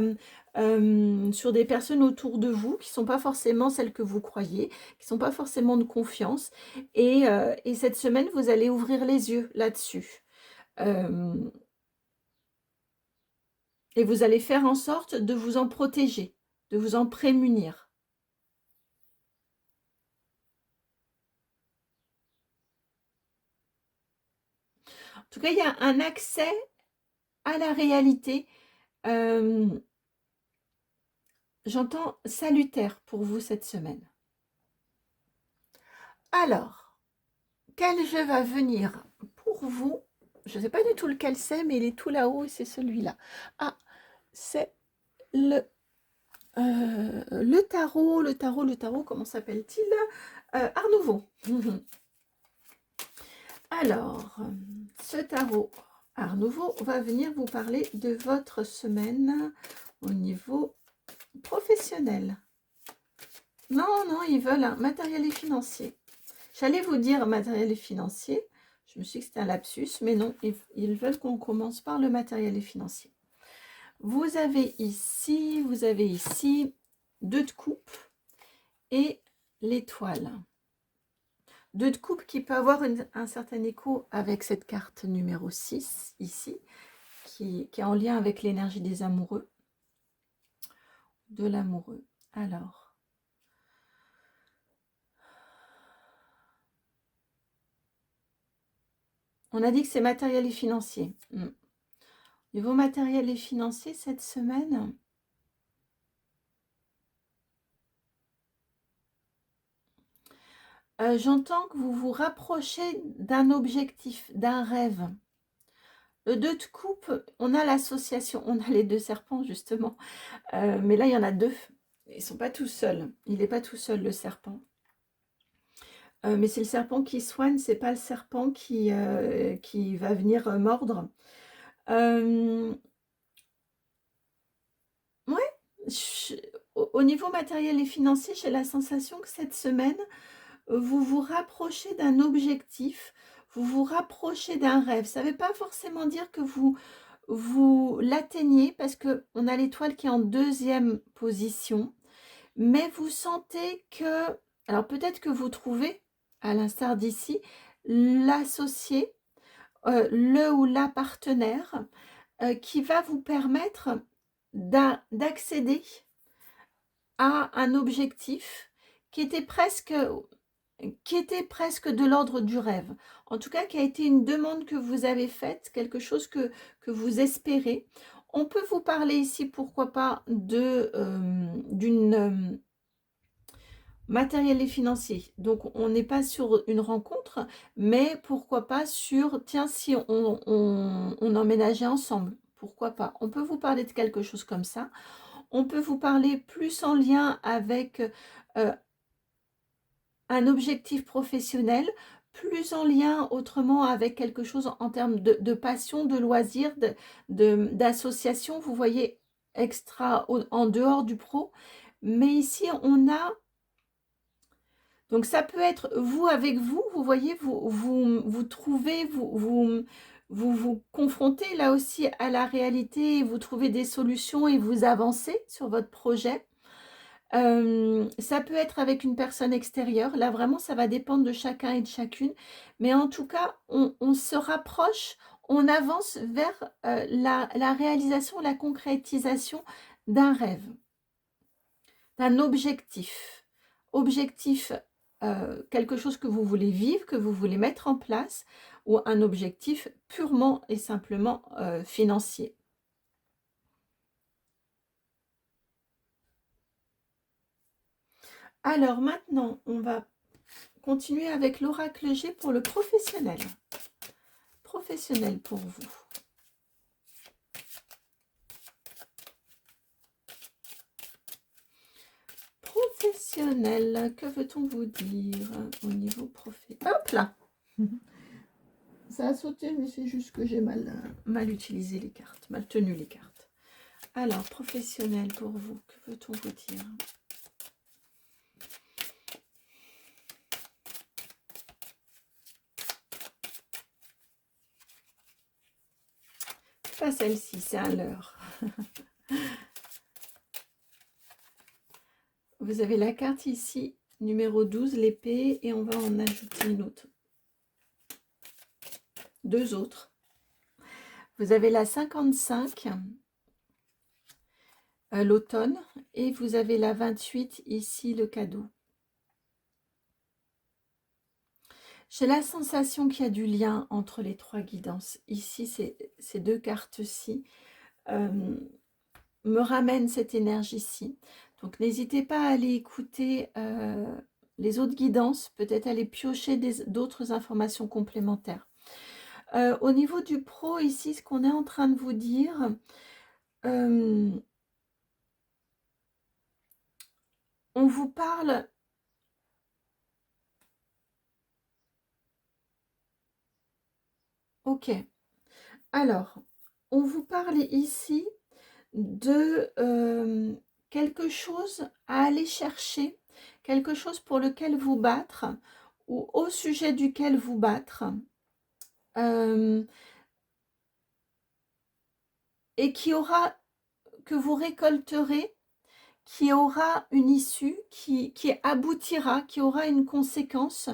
des personnes autour de vous qui ne sont pas forcément celles que vous croyez, qui ne sont pas forcément de confiance. Et cette semaine, vous allez ouvrir les yeux là-dessus. Et vous allez faire en sorte de vous en protéger, de vous en prémunir. En tout cas, il y a un accès à la réalité, j'entends salutaire pour vous cette semaine. Alors, quel jeu va venir pour vous? Je ne sais pas du tout lequel c'est, mais il est tout là-haut et c'est celui-là. Ah, c'est le tarot, comment s'appelle-t-il? Art Nouveau. Alors, ce tarot Art Nouveau va venir vous parler de votre semaine au niveau professionnel. Non, ils veulent un matériel et financier. J'allais vous dire matériel et financier. Je me suis dit que c'était un lapsus, mais non, ils veulent qu'on commence par le matériel et financier. Vous avez ici 2 de coupe et l'étoile. 2 de coupe qui peut avoir un certain écho avec cette carte numéro 6 ici, qui est en lien avec l'énergie des amoureux, de l'amoureux. Alors, on a dit que c'est matériel et financier. Niveau matériel et financier, cette semaine, J'entends que vous vous rapprochez d'un objectif, d'un rêve. Le 2 de coupe, on a l'association, on a les 2 serpents justement. Mais là, il y en a 2. Ils ne sont pas tous seuls. Il n'est pas tout seul, le serpent. Mais c'est le serpent qui soigne, c'est pas le serpent qui va venir mordre. Ouais, au niveau matériel et financier, j'ai la sensation que cette semaine, vous vous rapprochez d'un objectif, vous vous rapprochez d'un rêve. Ça ne veut pas forcément dire que vous l'atteignez, parce qu'on a l'étoile qui est en 2e position, mais vous sentez que, alors peut-être que vous trouvez, à l'instar d'ici, l'associé, le ou la partenaire, qui va vous permettre d'accéder à un objectif qui était presque de l'ordre du rêve. En tout cas, qui a été une demande que vous avez faite, quelque chose que vous espérez. On peut vous parler ici, pourquoi pas, d'une matériel et financier. Donc, on n'est pas sur une rencontre, mais pourquoi pas sur, tiens, si on emménageait ensemble, pourquoi pas. On peut vous parler de quelque chose comme ça. On peut vous parler plus en lien avec un objectif professionnel, plus en lien autrement avec quelque chose en termes de passion, de loisir, d'association, vous voyez, en dehors du pro. Mais ici, on a... Donc, ça peut être vous avec vous, vous voyez, vous trouvez, vous confrontez là aussi à la réalité, vous trouvez des solutions et vous avancez sur votre projet. Ça peut être avec une personne extérieure. Là, vraiment, ça va dépendre de chacun et de chacune. Mais en tout cas, on se rapproche, on avance vers la réalisation, la concrétisation d'un rêve, d'un objectif. Objectif, quelque chose que vous voulez vivre, que vous voulez mettre en place, ou un objectif purement et simplement financier. Alors maintenant, on va continuer avec l'oracle G pour le professionnel. Professionnel pour vous. Professionnel, que veut-on vous dire au niveau professionnel? Hop là. Ça a sauté, mais c'est juste que j'ai mal utilisé les cartes, mal tenu les cartes. Alors, professionnel pour vous, que veut-on vous dire? Pas celle-ci, c'est un leurre. Vous avez la carte ici, numéro 12, l'épée, et on va en ajouter une autre. 2 autres. Vous avez la 55, l'automne, et vous avez la 28, ici, le cadeau. J'ai la sensation qu'il y a du lien entre les 3 guidances. Ici, ces 2 cartes-ci me ramènent cette énergie-ci. Donc, n'hésitez pas à aller écouter les autres guidances, peut-être aller piocher d'autres informations complémentaires. Au niveau du pro, ici, ce qu'on est en train de vous dire, on vous parle... Ok. Alors, on vous parle ici de quelque chose à aller chercher, quelque chose pour lequel vous battre, ou au sujet duquel vous battre, et que vous récolterez, qui aura une issue, qui aboutira, qui aura une conséquence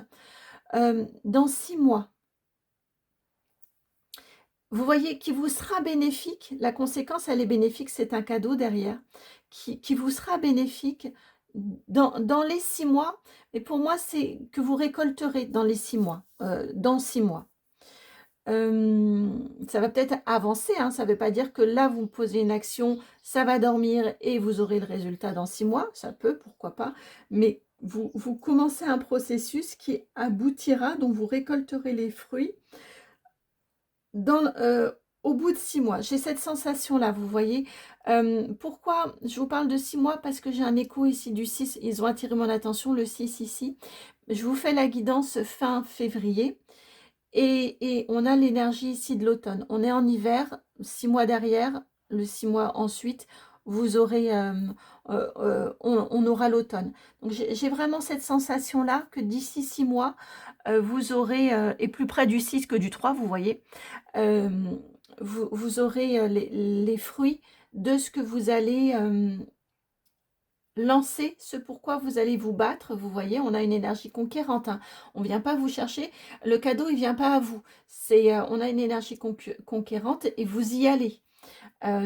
dans 6 mois. Vous voyez, qui vous sera bénéfique. La conséquence, elle est bénéfique, c'est un cadeau derrière, qui vous sera bénéfique dans les 6 mois. Mais pour moi, c'est que vous récolterez dans les 6 mois, dans 6 mois. Ça va peut-être avancer, hein, ça ne veut pas dire que là, vous posez une action, ça va dormir et vous aurez le résultat dans 6 mois. Ça peut, pourquoi pas. Mais vous commencez un processus qui aboutira, dont vous récolterez les fruits au bout de 6 mois. J'ai cette sensation-là, vous voyez. Pourquoi je vous parle de 6 mois? Parce que j'ai un écho ici du 6. Ils ont attiré mon attention, le 6 ici. Je vous fais la guidance fin février. Et on a l'énergie ici de l'automne. On est en hiver, 6 mois derrière, le 6 mois ensuite, vous aurez, on aura l'automne. Donc j'ai vraiment cette sensation-là que d'ici 6 mois, vous aurez, et plus près du 6 que du 3, vous voyez, euh, vous aurez les fruits de ce que vous allez lancer, ce pourquoi vous allez vous battre. Vous voyez, on a une énergie conquérante, hein. On ne vient pas vous chercher. Le cadeau, il ne vient pas à vous. On a une énergie conquérante et vous y allez.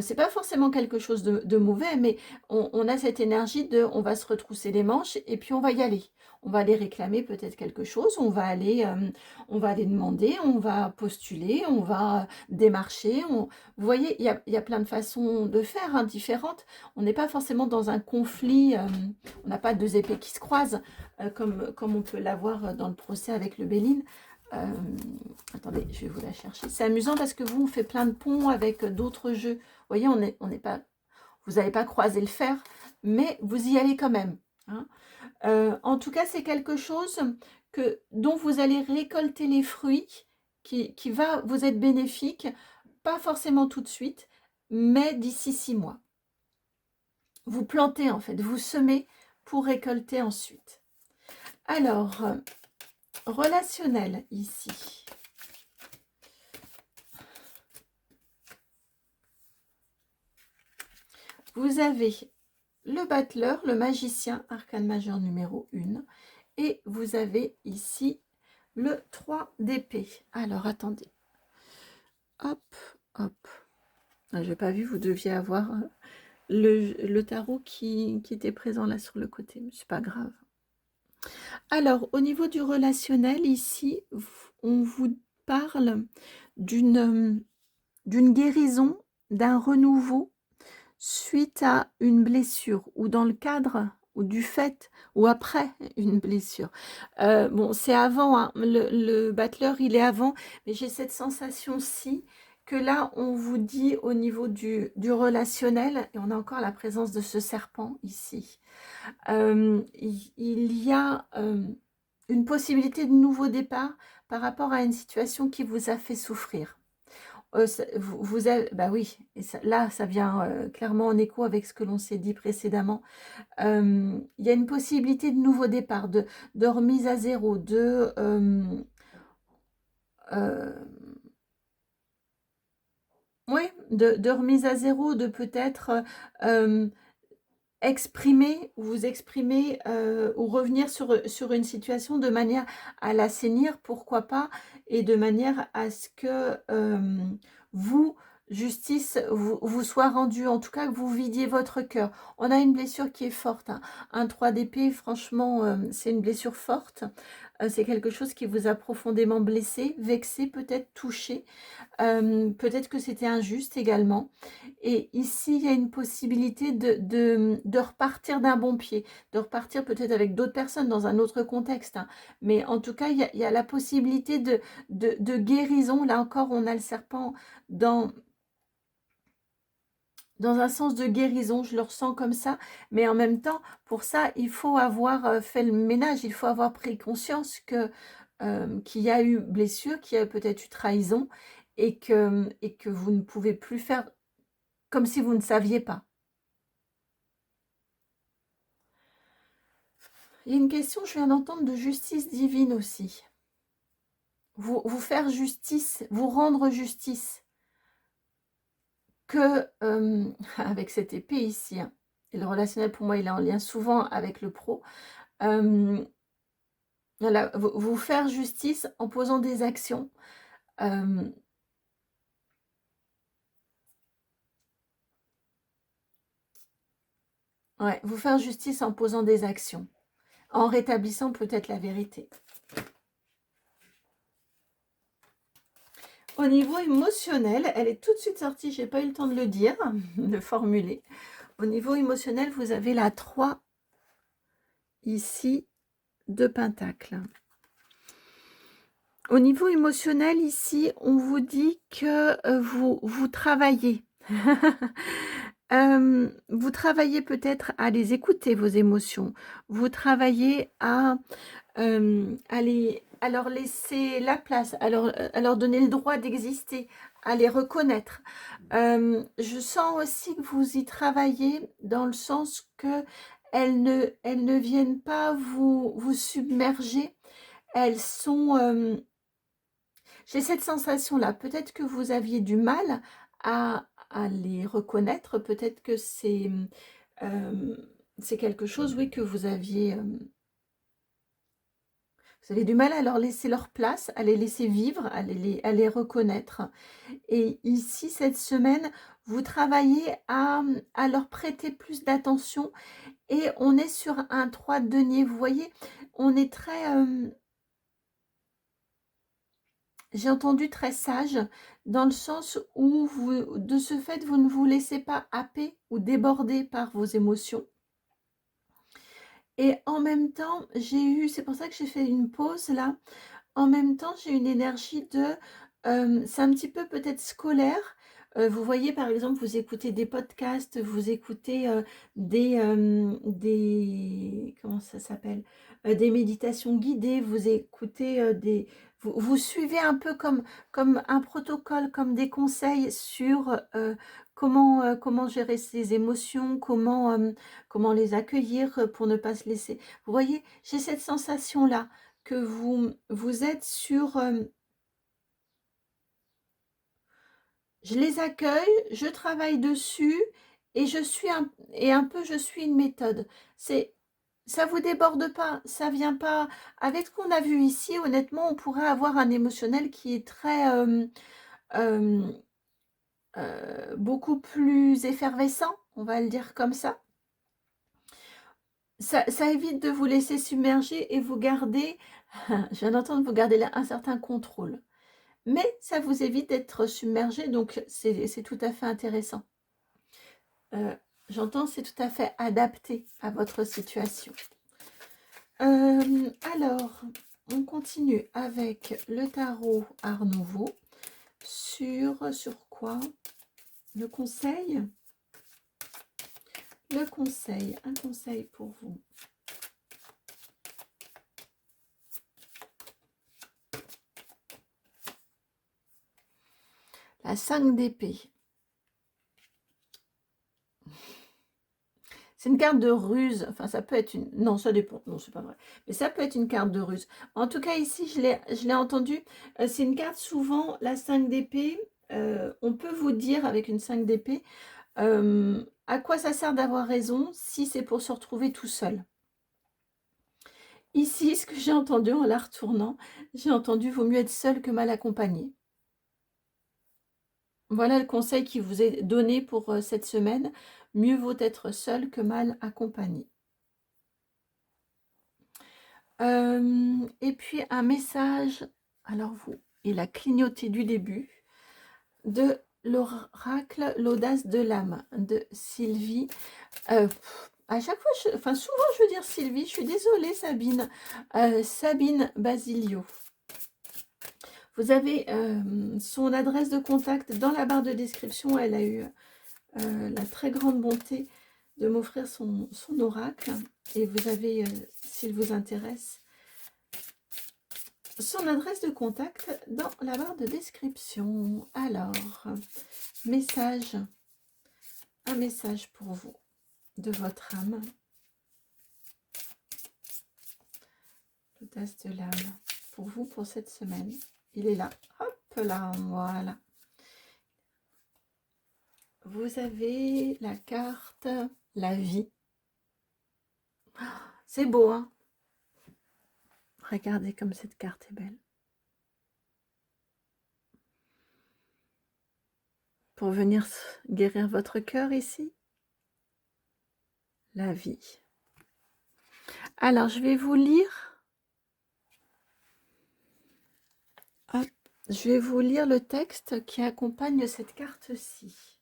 C'est pas forcément quelque chose de mauvais, mais on a cette énergie de on va se retrousser les manches et puis on va y aller. On va aller réclamer peut-être quelque chose, on va aller demander, on va postuler, on va démarcher. Vous voyez, il y a plein de façons de faire, hein, différentes. On n'est pas forcément dans un conflit, on n'a pas deux épées qui se croisent, comme on peut l'avoir dans le procès avec le Béline. Euh, Attendez, je vais vous la chercher. C'est amusant parce que vous, on fait plein de ponts avec d'autres jeux. Vous voyez, on n'est pas, vous n'avez pas croisé le fer, mais vous y allez quand même, hein. En tout cas, c'est quelque chose dont vous allez récolter les fruits, qui va vous être bénéfique, pas forcément tout de suite, mais d'ici 6 mois. Vous plantez en fait, vous semez pour récolter ensuite. Alors, relationnel ici. Vous avez le battleur, le magicien, arcane majeur numéro 1. Et vous avez ici le 3 d'épée. Alors, attendez. Hop, hop. Je n'ai pas vu, vous deviez avoir le tarot qui était présent là sur le côté. Mais c'est pas grave. Alors, au niveau du relationnel, ici, on vous parle d'une guérison, d'un renouveau suite à une blessure ou dans le cadre ou du fait ou après une blessure. Bon, c'est avant, hein. Le battleur, il est avant, mais j'ai cette sensation-ci que là, on vous dit au niveau du relationnel, et on a encore la présence de ce serpent ici, il y a une possibilité de nouveau départ par rapport à une situation qui vous a fait souffrir. Vous avez, bah oui, et là, ça vient clairement en écho avec ce que l'on s'est dit précédemment. Il y a une possibilité de nouveau départ, de remise à zéro, oui, de remise à zéro, de peut-être exprimer, vous exprimer ou revenir sur une situation de manière à l'assainir, pourquoi pas, et de manière à ce que justice, vous soit rendue, en tout cas que vous vidiez votre cœur. On a une blessure qui est forte, hein. Un 3 d'épée, franchement, c'est une blessure forte. C'est quelque chose qui vous a profondément blessé, vexé, peut-être touché. Peut-être que c'était injuste également. Et ici, il y a une possibilité de repartir d'un bon pied, de repartir peut-être avec d'autres personnes dans un autre contexte, hein. Mais en tout cas, il y a la possibilité de guérison. Là encore, on a le serpent dans un sens de guérison, je le ressens comme ça. Mais en même temps, pour ça, il faut avoir fait le ménage, il faut avoir pris conscience qu'il y a eu blessure, qu'il y a peut-être eu trahison, et que vous ne pouvez plus faire comme si vous ne saviez pas. Il y a une question, je viens d'entendre, de justice divine aussi. Vous faire justice, vous rendre justice. Que, avec cette épée ici, hein, et le relationnel pour moi, il est en lien souvent avec le pro. Voilà, vous faire justice en posant des actions. Ouais, vous faire justice en posant des actions, en rétablissant peut-être la vérité. Au niveau émotionnel, elle est tout de suite sortie, j'ai pas eu le temps de le dire, de formuler. Au niveau émotionnel, vous avez la 3 ici, 2 pentacles. Au niveau émotionnel, ici, on vous dit que vous travaillez. Vous travaillez peut-être à les écouter, vos émotions. Vous travaillez à leur laisser la place, à leur donner le droit d'exister, à les reconnaître. Je sens aussi que vous y travaillez dans le sens que elles ne viennent pas vous submerger. Elles sont... j'ai cette sensation-là. Peut-être que vous aviez du mal à les reconnaître. Peut-être que c'est quelque chose, oui, que vous aviez... vous avez du mal à leur laisser leur place, à les laisser vivre, à les reconnaître. Et ici, cette semaine, vous travaillez à leur prêter plus d'attention. Et on est sur un 3 de denier. Vous voyez, on est très... j'ai entendu très sage, dans le sens où, de ce fait, vous ne vous laissez pas happer ou déborder par vos émotions. Et en même temps, c'est pour ça que j'ai fait une pause là, en même temps, j'ai une énergie de... c'est un petit peu peut-être scolaire. Vous voyez, par exemple, vous écoutez des podcasts, vous écoutez comment ça s'appelle, des méditations guidées, vous écoutez vous suivez un peu comme un protocole, comme des conseils sur comment gérer ses émotions, comment les accueillir pour ne pas se laisser. Vous voyez, j'ai cette sensation-là que vous êtes sur... je les accueille, je travaille dessus et je suis un peu je suis une méthode. Ça vous déborde pas, ça vient pas... Avec ce qu'on a vu ici, honnêtement, on pourrait avoir un émotionnel qui est très... euh, beaucoup plus effervescent, on va le dire comme ça. Ça évite de vous laisser submerger et vous garder... je viens d'entendre, vous garder là un certain contrôle. Mais ça vous évite d'être submergé, donc c'est tout à fait intéressant. J'entends, c'est tout à fait adapté à votre situation. Alors, on continue avec le tarot Art Nouveau. Sur quoi? Le conseil. Le conseil, un conseil pour vous. La 5 d'épée. C'est une carte de ruse. Enfin, ça peut être une... Non, ça dépend. Non, c'est pas vrai. Mais ça peut être une carte de ruse. En tout cas, ici, je l'ai entendu. C'est une carte, souvent, la 5 d'épée. On peut vous dire, avec une 5 d'épée, à quoi ça sert d'avoir raison si c'est pour se retrouver tout seul. Ici, ce que j'ai entendu en la retournant, j'ai entendu « vaut mieux être seul que mal accompagné ». Voilà le conseil qui vous est donné pour cette semaine. Mieux vaut être seul que mal accompagné. Et puis un message, alors vous, il a clignoté du début, de l'oracle L'audace de l'âme de Sylvie. À chaque fois, enfin souvent je veux dire Sylvie, je suis désolée Sabine. Sabine Basilio. Vous avez son adresse de contact dans la barre de description. Elle a eu la très grande bonté de m'offrir son oracle. Et vous avez, s'il vous intéresse, son adresse de contact dans la barre de description. Alors, un message pour vous, de votre âme. L'audace de l'âme, pour vous, pour cette semaine. Il est là, hop là, voilà. Vous avez la carte La vie. C'est beau, hein? Regardez comme cette carte est belle. Pour venir guérir votre cœur ici. La vie. Alors, je vais vous lire. Hop, je vais vous lire le texte qui accompagne cette carte-ci.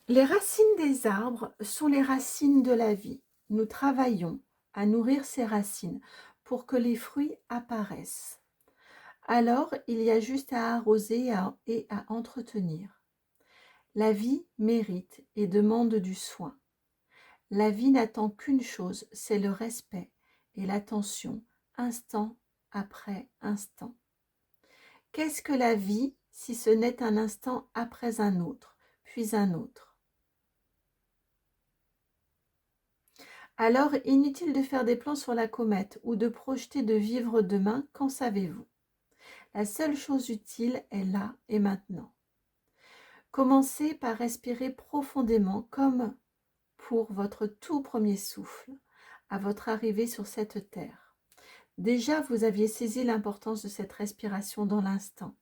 Les racines des arbres sont les racines de la vie. Nous travaillons à nourrir ces racines pour que les fruits apparaissent. Alors, il y a juste à arroser et à entretenir. La vie mérite et demande du soin. La vie n'attend qu'une chose, c'est le respect et l'attention, instant après instant. Qu'est-ce que la vie si ce n'est un instant après un autre, puis un autre? Alors, inutile de faire des plans sur la comète ou de projeter de vivre demain, qu'en savez-vous? La seule chose utile est là et maintenant. Commencez par respirer profondément comme pour votre tout premier souffle, à votre arrivée sur cette terre. Déjà, vous aviez saisi l'importance de cette respiration dans l'instant.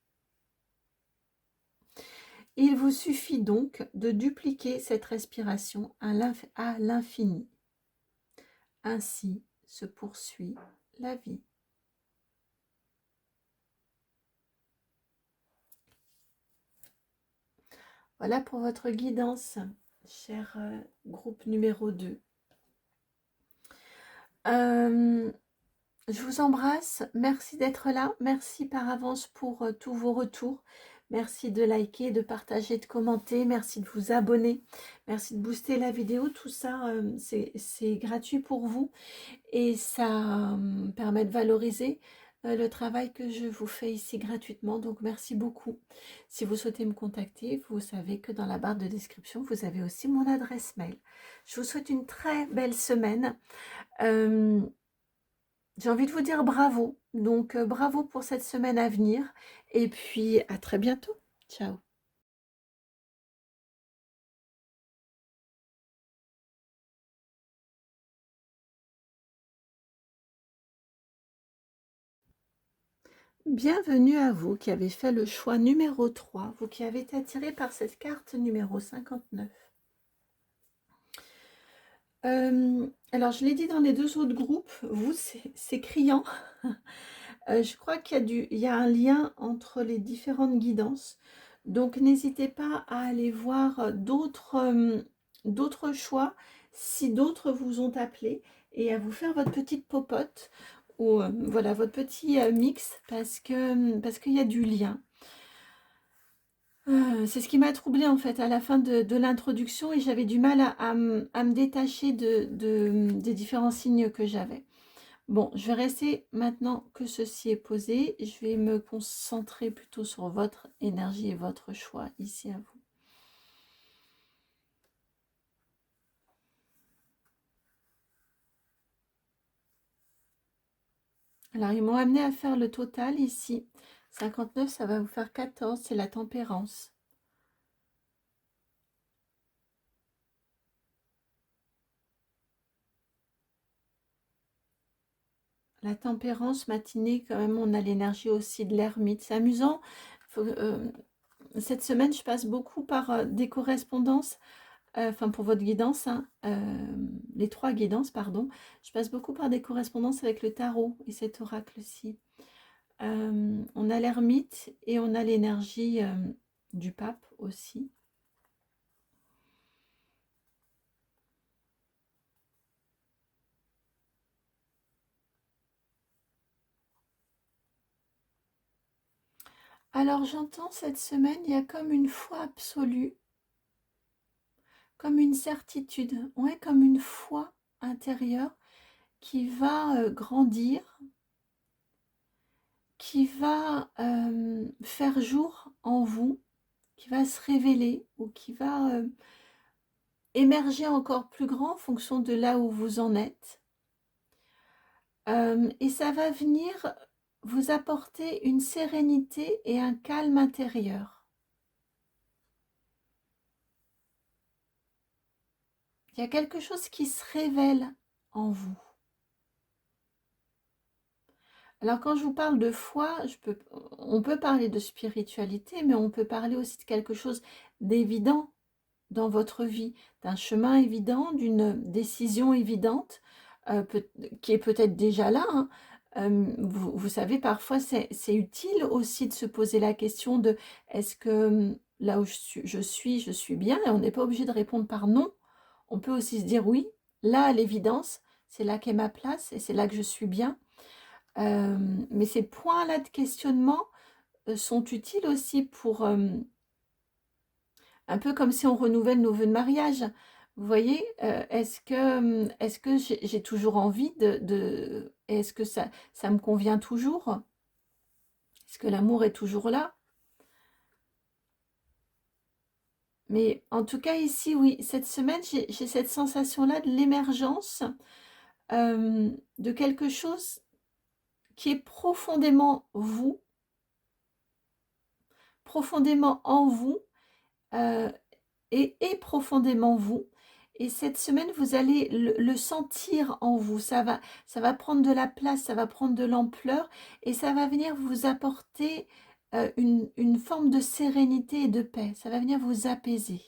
Il vous suffit donc de dupliquer cette respiration à l'infini. Ainsi se poursuit la vie. Voilà pour votre guidance, cher groupe numéro 2. Je vous embrasse, merci d'être là, merci par avance pour tous vos retours, merci de liker, de partager, de commenter, merci de vous abonner, merci de booster la vidéo, tout ça c'est gratuit pour vous et ça permet de valoriser le travail que je vous fais ici gratuitement, donc merci beaucoup. Si vous souhaitez me contacter, vous savez que dans la barre de description, vous avez aussi mon adresse mail. Je vous souhaite une très belle semaine. J'ai envie de vous dire bravo. Donc, bravo pour cette semaine à venir. Et puis, à très bientôt. Ciao. Bienvenue à vous qui avez fait le choix numéro 3, vous qui avez été attiré par cette carte numéro 59. Alors, je l'ai dit dans les deux autres groupes, vous, c'est criant. Je crois qu'il y a un lien entre les différentes guidances. Donc, n'hésitez pas à aller voir d'autres choix, si d'autres vous ont appelé, et à vous faire votre petite popote, ou voilà, votre petit mix, parce qu'il y a du lien. C'est ce qui m'a troublée en fait à la fin de l'introduction, et j'avais du mal à me détacher des différents signes que j'avais. Bon, je vais rester maintenant que ceci est posé. Je vais me concentrer plutôt sur votre énergie et votre choix ici à vous. Alors, ils m'ont amené à faire le total ici. 59, ça va vous faire 14, c'est la tempérance. La tempérance matinée, quand même, on a l'énergie aussi de l'ermite. C'est amusant. Cette semaine, je passe beaucoup par des correspondances, enfin pour votre guidance, hein, les 3 guidances, pardon. Je passe beaucoup par des correspondances avec le tarot et cet oracle-ci. On a l'ermite et on a l'énergie du pape aussi. Alors j'entends cette semaine, il y a comme une foi absolue, comme une certitude, ouais, comme une foi intérieure qui va grandir, qui va faire jour en vous, qui va se révéler ou qui va émerger encore plus grand en fonction de là où vous en êtes. Et ça va venir vous apporter une sérénité et un calme intérieur. Il y a quelque chose qui se révèle en vous. Alors quand je vous parle de foi, on peut parler de spiritualité, mais on peut parler aussi de quelque chose d'évident dans votre vie, d'un chemin évident, d'une décision évidente, qui est peut-être déjà là, hein. Vous savez, parfois c'est utile aussi de se poser la question de est-ce que là où je suis bien, et on n'est pas obligé de répondre par non. On peut aussi se dire oui, là à l'évidence, c'est là qu'est ma place et c'est là que je suis bien. Mais ces points-là de questionnement sont utiles aussi pour, un peu comme si on renouvelle nos vœux de mariage. Vous voyez, est-ce que j'ai toujours envie est-ce que ça me convient toujours? Est-ce que l'amour est toujours là? Mais en tout cas ici, oui, cette semaine, j'ai cette sensation-là de l'émergence de quelque chose qui est profondément vous, profondément en vous, euh, et profondément vous. Et cette semaine, vous allez le sentir en vous. Ça va prendre de la place, ça va prendre de l'ampleur et ça va venir vous apporter une forme de sérénité et de paix. Ça va venir vous apaiser.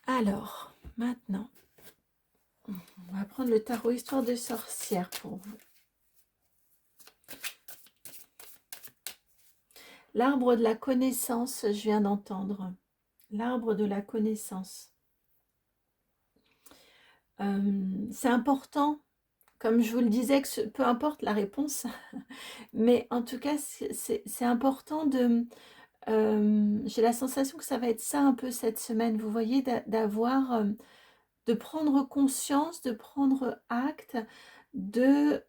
Alors, maintenant, on va prendre le tarot Histoire de sorcière pour vous. L'arbre de la connaissance, je viens d'entendre. L'arbre de la connaissance. C'est important, comme je vous le disais, que peu importe la réponse, mais en tout cas, c'est important de... j'ai la sensation que ça va être ça un peu cette semaine, vous voyez, d'avoir... de prendre conscience, de prendre acte de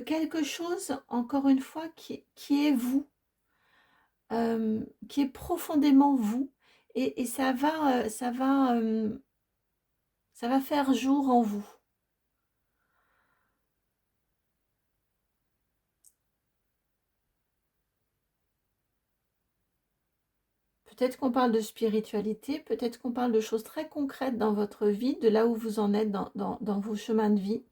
quelque chose, encore une fois, qui est vous, qui est profondément vous, et ça va faire jour en vous. Peut-être qu'on parle de spiritualité, peut-être qu'on parle de choses très concrètes dans votre vie, de là où vous en êtes dans vos chemins de vie.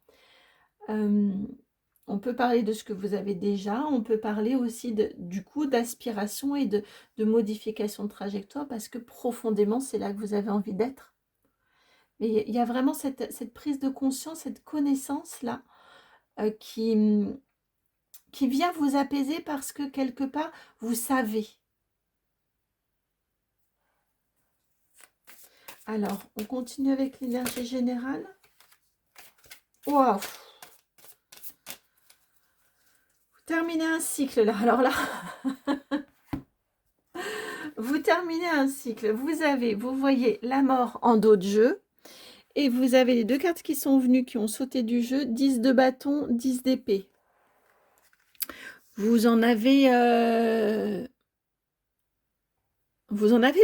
On peut parler de ce que vous avez déjà, on peut parler aussi du coup d'aspiration et de modification de trajectoire, parce que profondément, c'est là que vous avez envie d'être. Mais il y a vraiment cette prise de conscience, cette connaissance-là qui vient vous apaiser parce que quelque part, vous savez. Alors, on continue avec l'énergie générale. Waouh! Vous terminez un cycle là. Alors là, vous terminez un cycle. Vous voyez la mort en dos de jeu. Et vous avez les deux cartes qui sont venues, qui ont sauté du jeu. 10 de bâton, 10 d'épée. Vous en avez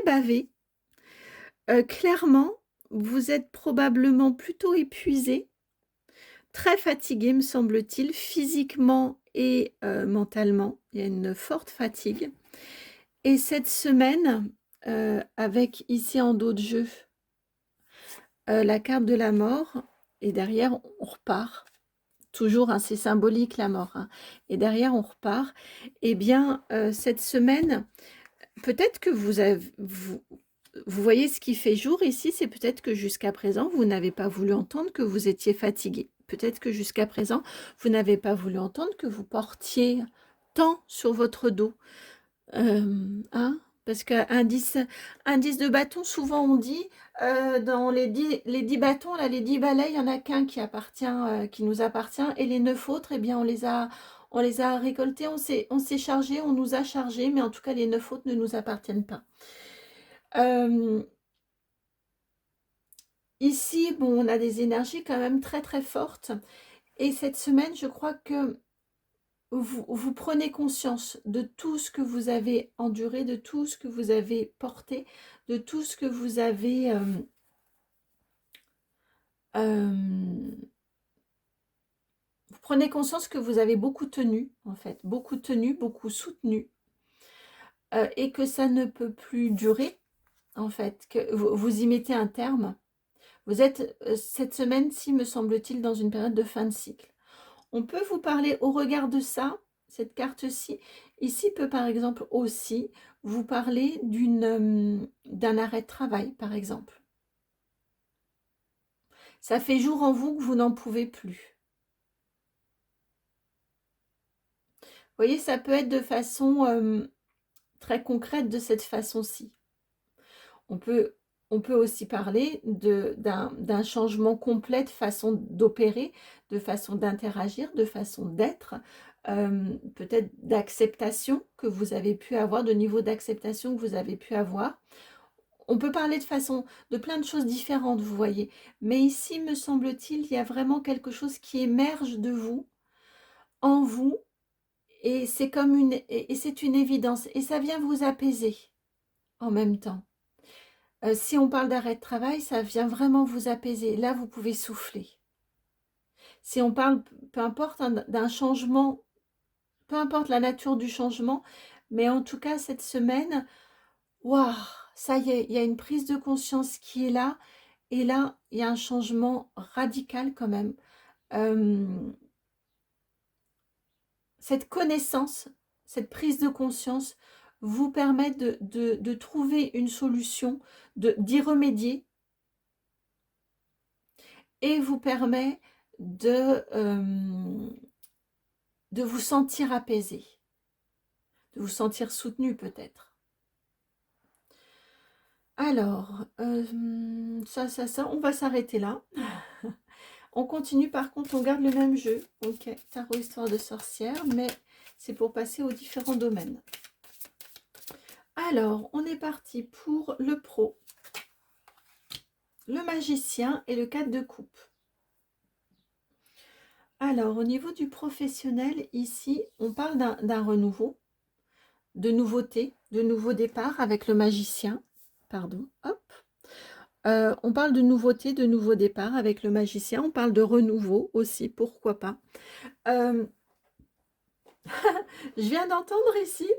bavé. Clairement, vous êtes probablement plutôt épuisé, très fatigué, me semble-t-il, physiquement et mentalement. Il y a une forte fatigue. Et cette semaine, avec ici en dos de jeu, la carte de la mort, et derrière, on repart. Toujours, hein, c'est symbolique la mort. Hein. Et derrière, on repart. Eh bien, cette semaine, peut-être que vous voyez ce qui fait jour ici, c'est peut-être que jusqu'à présent, vous n'avez pas voulu entendre que vous étiez fatigué. Peut-être que jusqu'à présent, vous n'avez pas voulu entendre que vous portiez tant sur votre dos. Hein, parce qu'un 10 de bâton, souvent on dit, dans les 10 bâtons, là, les 10 balais, il n'y en a qu'un qui nous appartient, et les 9 autres, eh bien, on les a récoltés, on s'est chargé, on nous a chargés, mais en tout cas, les 9 autres ne nous appartiennent pas. Ici, bon, on a des énergies quand même très très fortes, et cette semaine, je crois que vous prenez conscience de tout ce que vous avez enduré, de tout ce que vous avez porté, de tout ce que vous avez vous prenez conscience que vous avez beaucoup tenu, en fait, beaucoup tenu, beaucoup soutenu, et que ça ne peut plus durer, en fait, que vous y mettez un terme. Vous êtes, cette semaine-ci, me semble-t-il, dans une période de fin de cycle. On peut vous parler au regard de ça, cette carte-ci. Ici peut par exemple aussi vous parler d'un arrêt de travail, par exemple. Ça fait jour en vous que vous n'en pouvez plus. Vous voyez, ça peut être de façon très concrète de cette façon-ci. On peut aussi parler d'un changement complet de façon d'opérer, de façon d'interagir, de façon d'être, peut-être d'acceptation que vous avez pu avoir, de niveau d'acceptation que vous avez pu avoir. On peut parler de plein de choses différentes, vous voyez. Mais ici, me semble-t-il, il y a vraiment quelque chose qui émerge de vous, en vous, et c'est et c'est une évidence. Et ça vient vous apaiser en même temps. Si on parle d'arrêt de travail, ça vient vraiment vous apaiser. Là, vous pouvez souffler. Si on parle, peu importe, hein, d'un changement, peu importe la nature du changement, mais en tout cas, cette semaine, waouh, ça y est, il y a une prise de conscience qui est là. Et là, il y a un changement radical quand même. Cette connaissance, cette prise de conscience vous permet de trouver une solution, d'y remédier et vous permet de vous sentir apaisé, de vous sentir soutenu peut-être. Alors, ça, on va s'arrêter là. On continue, par contre, on garde le même jeu. Ok, tarot histoire de sorcière, mais c'est pour passer aux différents domaines. Alors, on est parti pour le pro, le magicien et le 4 de coupe. Alors, au niveau du professionnel, ici, on parle d'un renouveau, de nouveauté, de nouveau départ avec le magicien. Pardon, hop. On parle de nouveauté, de nouveau départ avec le magicien. On parle de renouveau aussi, pourquoi pas. Je viens d'entendre ici,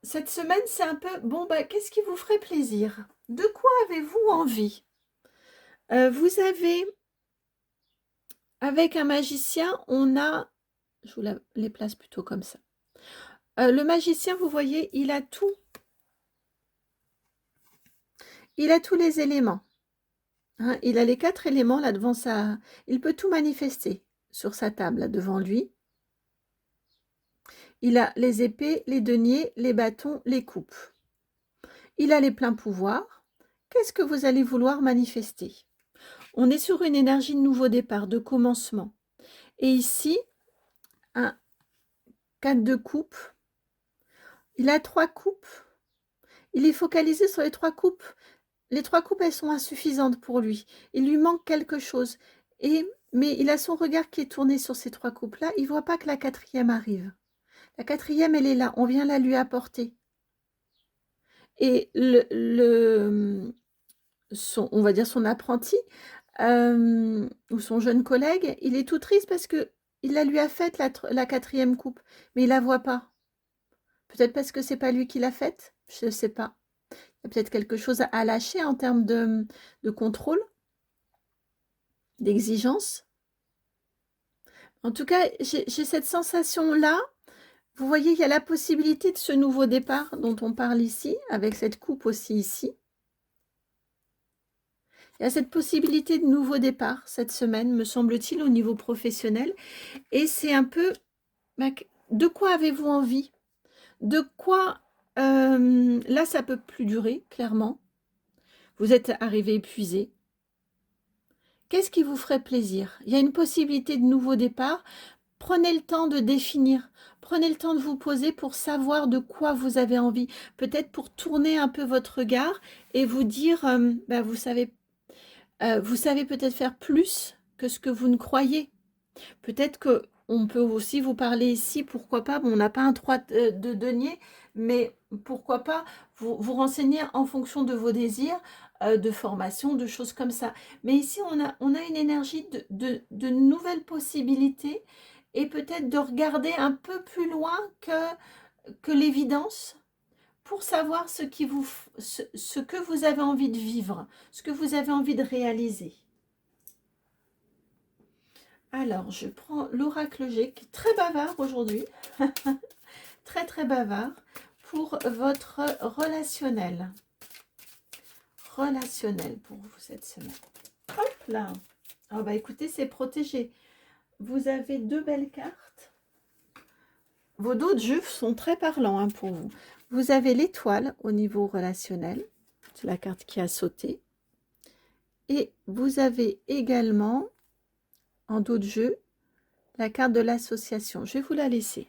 cette semaine, c'est un peu, bon, bah, qu'est-ce qui vous ferait plaisir? De quoi avez-vous envie? Vous avez, avec un magicien, on a, je vous les place plutôt comme ça. Le magicien, vous voyez, il a tout. Il a tous les éléments. Hein, il a les 4 éléments là devant sa... Il peut tout manifester sur sa table là, devant lui. Il a les épées, les deniers, les bâtons, les coupes. Il a les pleins pouvoirs. Qu'est-ce que vous allez vouloir manifester? On est sur une énergie de nouveau départ, de commencement. Et ici, un 4 de coupe. Il a 3 coupes. Il est focalisé sur les 3 coupes. Les 3 coupes, elles sont insuffisantes pour lui. Il lui manque quelque chose. Mais il a son regard qui est tourné sur ces 3 coupes-là. Il ne voit pas que la 4e arrive. La 4e, elle est là. On vient la lui apporter. Et on va dire son apprenti ou son jeune collègue, il est tout triste parce que il la lui a faite la 4e coupe, mais il la voit pas. Peut-être parce que c'est pas lui qui l'a faite, je ne sais pas. Il y a peut-être quelque chose à lâcher en termes de contrôle, d'exigence. En tout cas, j'ai cette sensation-là. Vous voyez, il y a la possibilité de ce nouveau départ dont on parle ici, avec cette coupe aussi ici. Il y a cette possibilité de nouveau départ cette semaine, me semble-t-il, au niveau professionnel. Et c'est un peu, de quoi avez-vous envie? De quoi, là, ça peut plus durer, clairement. Vous êtes arrivé épuisé. Qu'est-ce qui vous ferait plaisir? Il y a une possibilité de nouveau départ. Prenez le temps de définir. Prenez le temps de vous poser pour savoir de quoi vous avez envie. Peut-être pour tourner un peu votre regard et vous dire, vous savez peut-être faire plus que ce que vous ne croyez. Peut-être qu'on peut aussi vous parler ici, pourquoi pas, bon, on n'a pas un 3 de denier, mais pourquoi pas vous renseigner en fonction de vos désirs, de formation, de choses comme ça. Mais ici, on a une énergie de nouvelles possibilités et peut-être de regarder un peu plus loin que l'évidence pour savoir ce que vous avez envie de vivre, ce que vous avez envie de réaliser. Alors, je prends l'oracle G, qui est très bavard aujourd'hui, très très bavard, pour votre relationnel. Relationnel pour vous cette semaine. Hop là. Ah bah écoutez, c'est protégé. Vous avez 2 belles cartes. Vos dos de jeu sont très parlants hein, pour vous. Vous avez l'étoile au niveau relationnel. C'est la carte qui a sauté. Et vous avez également, en dos de jeu, la carte de l'association. Je vais vous la laisser.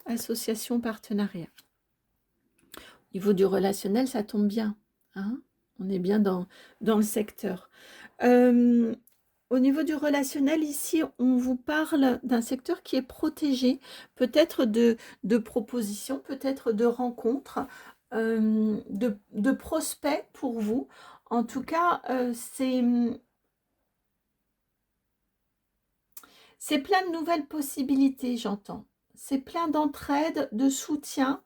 Association, partenariat. Au niveau du relationnel, ça tombe bien. Hein, on est bien dans le secteur. Au niveau du relationnel, ici, on vous parle d'un secteur qui est protégé, peut-être de propositions, peut-être de rencontres, de prospects pour vous. En tout cas, c'est plein de nouvelles possibilités, j'entends. C'est plein d'entraide, de soutien.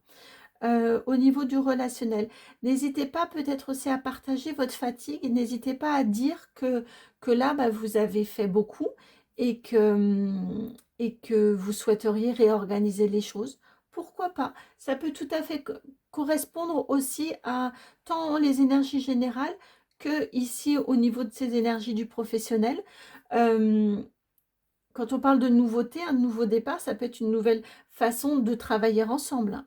Au niveau du relationnel. N'hésitez pas peut-être aussi à partager votre fatigue. N'hésitez pas à dire que là, bah, vous avez fait beaucoup et que vous souhaiteriez réorganiser les choses. Pourquoi pas? Ça peut tout à fait correspondre aussi à tant les énergies générales que ici au niveau de ces énergies du professionnel. Quand on parle de nouveauté, un nouveau départ, ça peut être une nouvelle façon de travailler ensemble.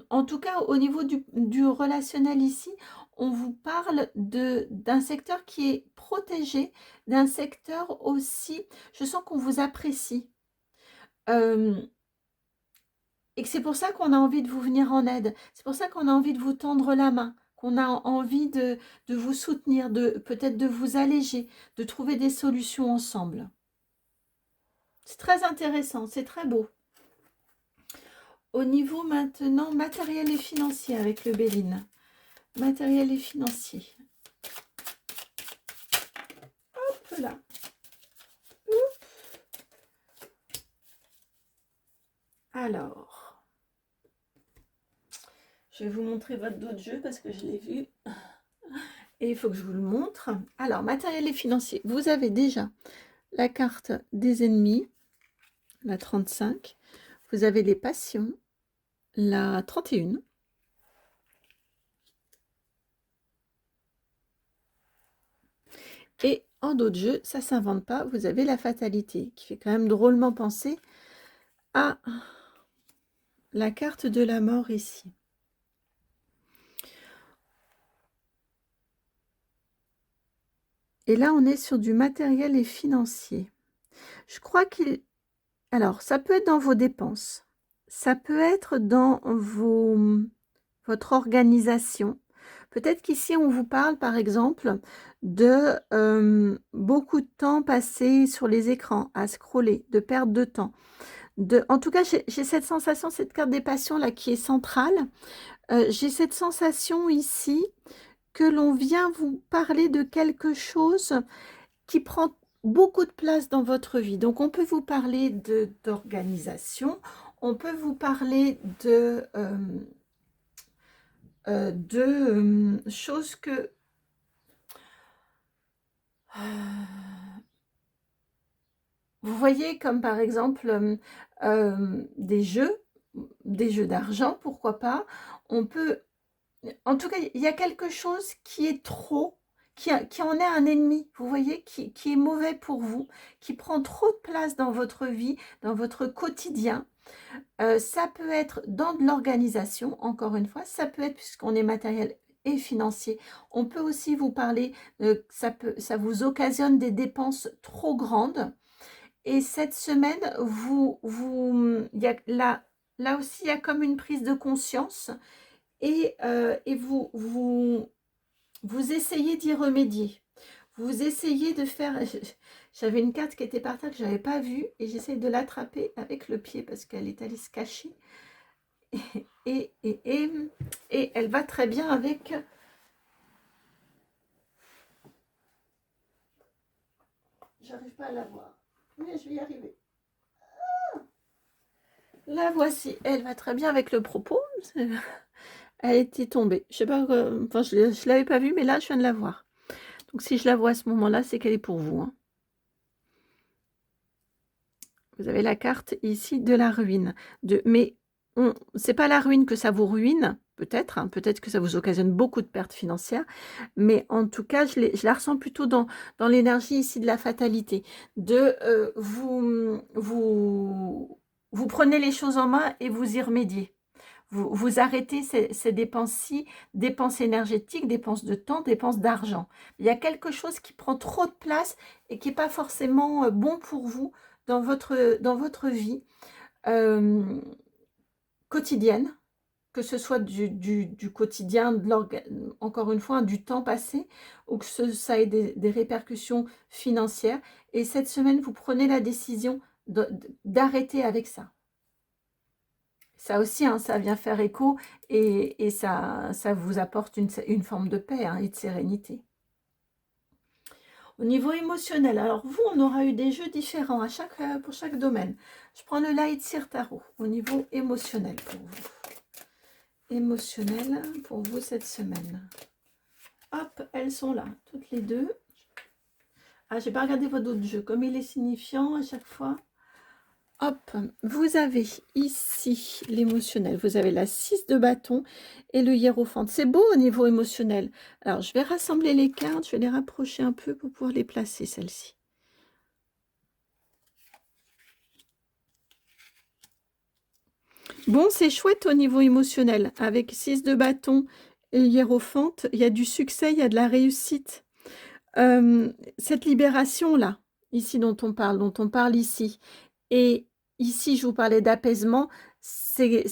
En tout cas, au niveau du relationnel ici, on vous parle d'un secteur qui est protégé, d'un secteur aussi, je sens qu'on vous apprécie. Et que c'est pour ça qu'on a envie de vous venir en aide. C'est pour ça qu'on a envie de vous tendre la main, qu'on a envie de vous soutenir, peut-être de vous alléger, de trouver des solutions ensemble. C'est très intéressant, c'est très beau. Au niveau maintenant matériel et financier avec le Béline. Matériel et financier. Hop là. Oup. Alors, je vais vous montrer votre dos de jeu parce que je l'ai vu. Et il faut que je vous le montre. Alors, matériel et financier. Vous avez déjà la carte des ennemis, la 35. Vous avez les passions, la 31. Et en dos de jeu, ça ne s'invente pas, vous avez la fatalité, qui fait quand même drôlement penser à la carte de la mort ici. Et là, on est sur du matériel et financier. Je crois qu'il... Alors, ça peut être dans vos dépenses. Ça peut être dans votre organisation. Peut-être qu'ici, on vous parle, par exemple, de beaucoup de temps passé sur les écrans, à scroller, de perte de temps. En tout cas, j'ai cette sensation, cette carte des passions là qui est centrale. J'ai cette sensation ici que l'on vient vous parler de quelque chose qui prend beaucoup de place dans votre vie. Donc, on peut vous parler d'organisation, on peut vous parler de choses que... vous voyez, comme par exemple des jeux d'argent, pourquoi pas. On peut... En tout cas, il y a quelque chose qui est trop, qui en est un ennemi, vous voyez, qui est mauvais pour vous, qui prend trop de place dans votre vie, dans votre quotidien. Ça peut être dans de l'organisation, encore une fois, ça peut être, puisqu'on est matériel et financier, on peut aussi vous parler, ça vous occasionne des dépenses trop grandes. Et cette semaine, là aussi, il y a comme une prise de conscience. Et vous essayez d'y remédier. Vous essayez de faire... J'avais une carte qui était par terre que je n'avais pas vue et j'essaye de l'attraper avec le pied parce qu'elle est allée se cacher. Et elle va très bien avec... J'arrive pas à la voir, mais je vais y arriver. Ah, la voici. Elle va très bien avec le propos. Elle était tombée. Je sais pas, enfin, je l'avais pas vue, mais là, je viens de la voir. Donc, si je la vois à ce moment-là, c'est qu'elle est pour vous. Hein. Vous avez la carte ici de la ruine. Mais c'est pas la ruine que ça vous ruine, peut-être, hein, peut-être que ça vous occasionne beaucoup de pertes financières, mais en tout cas, je la ressens plutôt dans l'énergie ici de la fatalité, de vous prenez les choses en main et vous y remédiez. Vous arrêtez ces dépenses-ci, dépenses énergétiques, dépenses de temps, dépenses d'argent. Il y a quelque chose qui prend trop de place et qui n'est pas forcément bon pour vous dans votre vie quotidienne, que ce soit du quotidien, encore une fois, du temps passé, ou que ça ait des répercussions financières. Et cette semaine, vous prenez la décision d'arrêter avec ça. Ça aussi, hein, ça vient faire écho et ça vous apporte une forme de paix, hein, et de sérénité. Au niveau émotionnel, alors vous, on aura eu des jeux différents pour chaque domaine. Je prends le Light Seer Tarot au niveau émotionnel pour vous. Émotionnel pour vous cette semaine. Hop, elles sont là, toutes les deux. Ah, j'ai pas regardé votre autre jeu, comme il est signifiant à chaque fois. Hop, vous avez ici l'émotionnel, vous avez la 6 de bâton et le hiérophante. C'est beau au niveau émotionnel. Alors, je vais rassembler les cartes, je vais les rapprocher un peu pour pouvoir les placer, celles-ci. Bon, c'est chouette au niveau émotionnel. Avec 6 de bâton et hiérophante, il y a du succès, il y a de la réussite. Cette libération-là, ici dont on parle ici, et ici, je vous parlais d'apaisement, c'est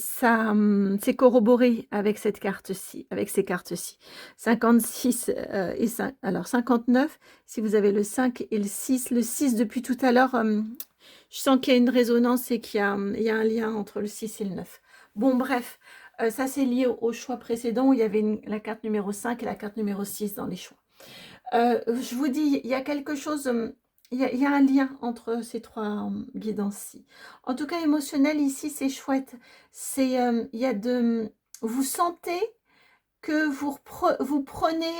corroboré avec cette carte-ci, avec ces cartes-ci. 56 et 5, alors 59, si vous avez le 5 et le 6 depuis tout à l'heure, je sens qu'il y a une résonance et qu'il y a un lien entre le 6 et le 9. Bon, bref, ça c'est lié au choix précédent où il y avait la carte numéro 5 et la carte numéro 6 dans les choix. Je vous dis, il y a quelque chose, il y a un lien entre ces trois guidances-ci. En tout cas, émotionnel, ici, c'est chouette. Il y a vous sentez que vous prenez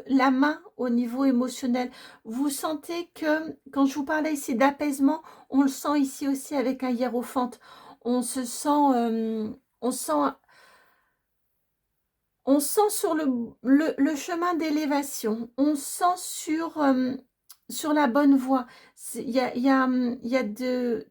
la main au niveau émotionnel. Vous sentez que, quand je vous parlais ici d'apaisement, on le sent ici aussi avec un hiérophante. On se sent, on sent sur le chemin d'élévation, on sent sur la bonne voie. Il y a de...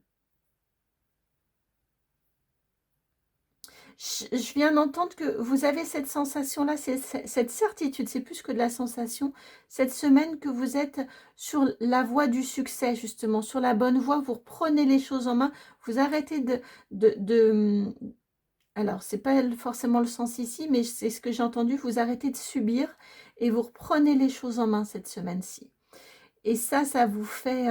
Je viens d'entendre que vous avez cette sensation-là, cette certitude, c'est plus que de la sensation, cette semaine que vous êtes sur la voie du succès, justement, sur la bonne voie, vous reprenez les choses en main, vous arrêtez alors, c'est pas forcément le sens ici, mais c'est ce que j'ai entendu, vous arrêtez de subir et vous reprenez les choses en main cette semaine-ci. Et ça vous fait...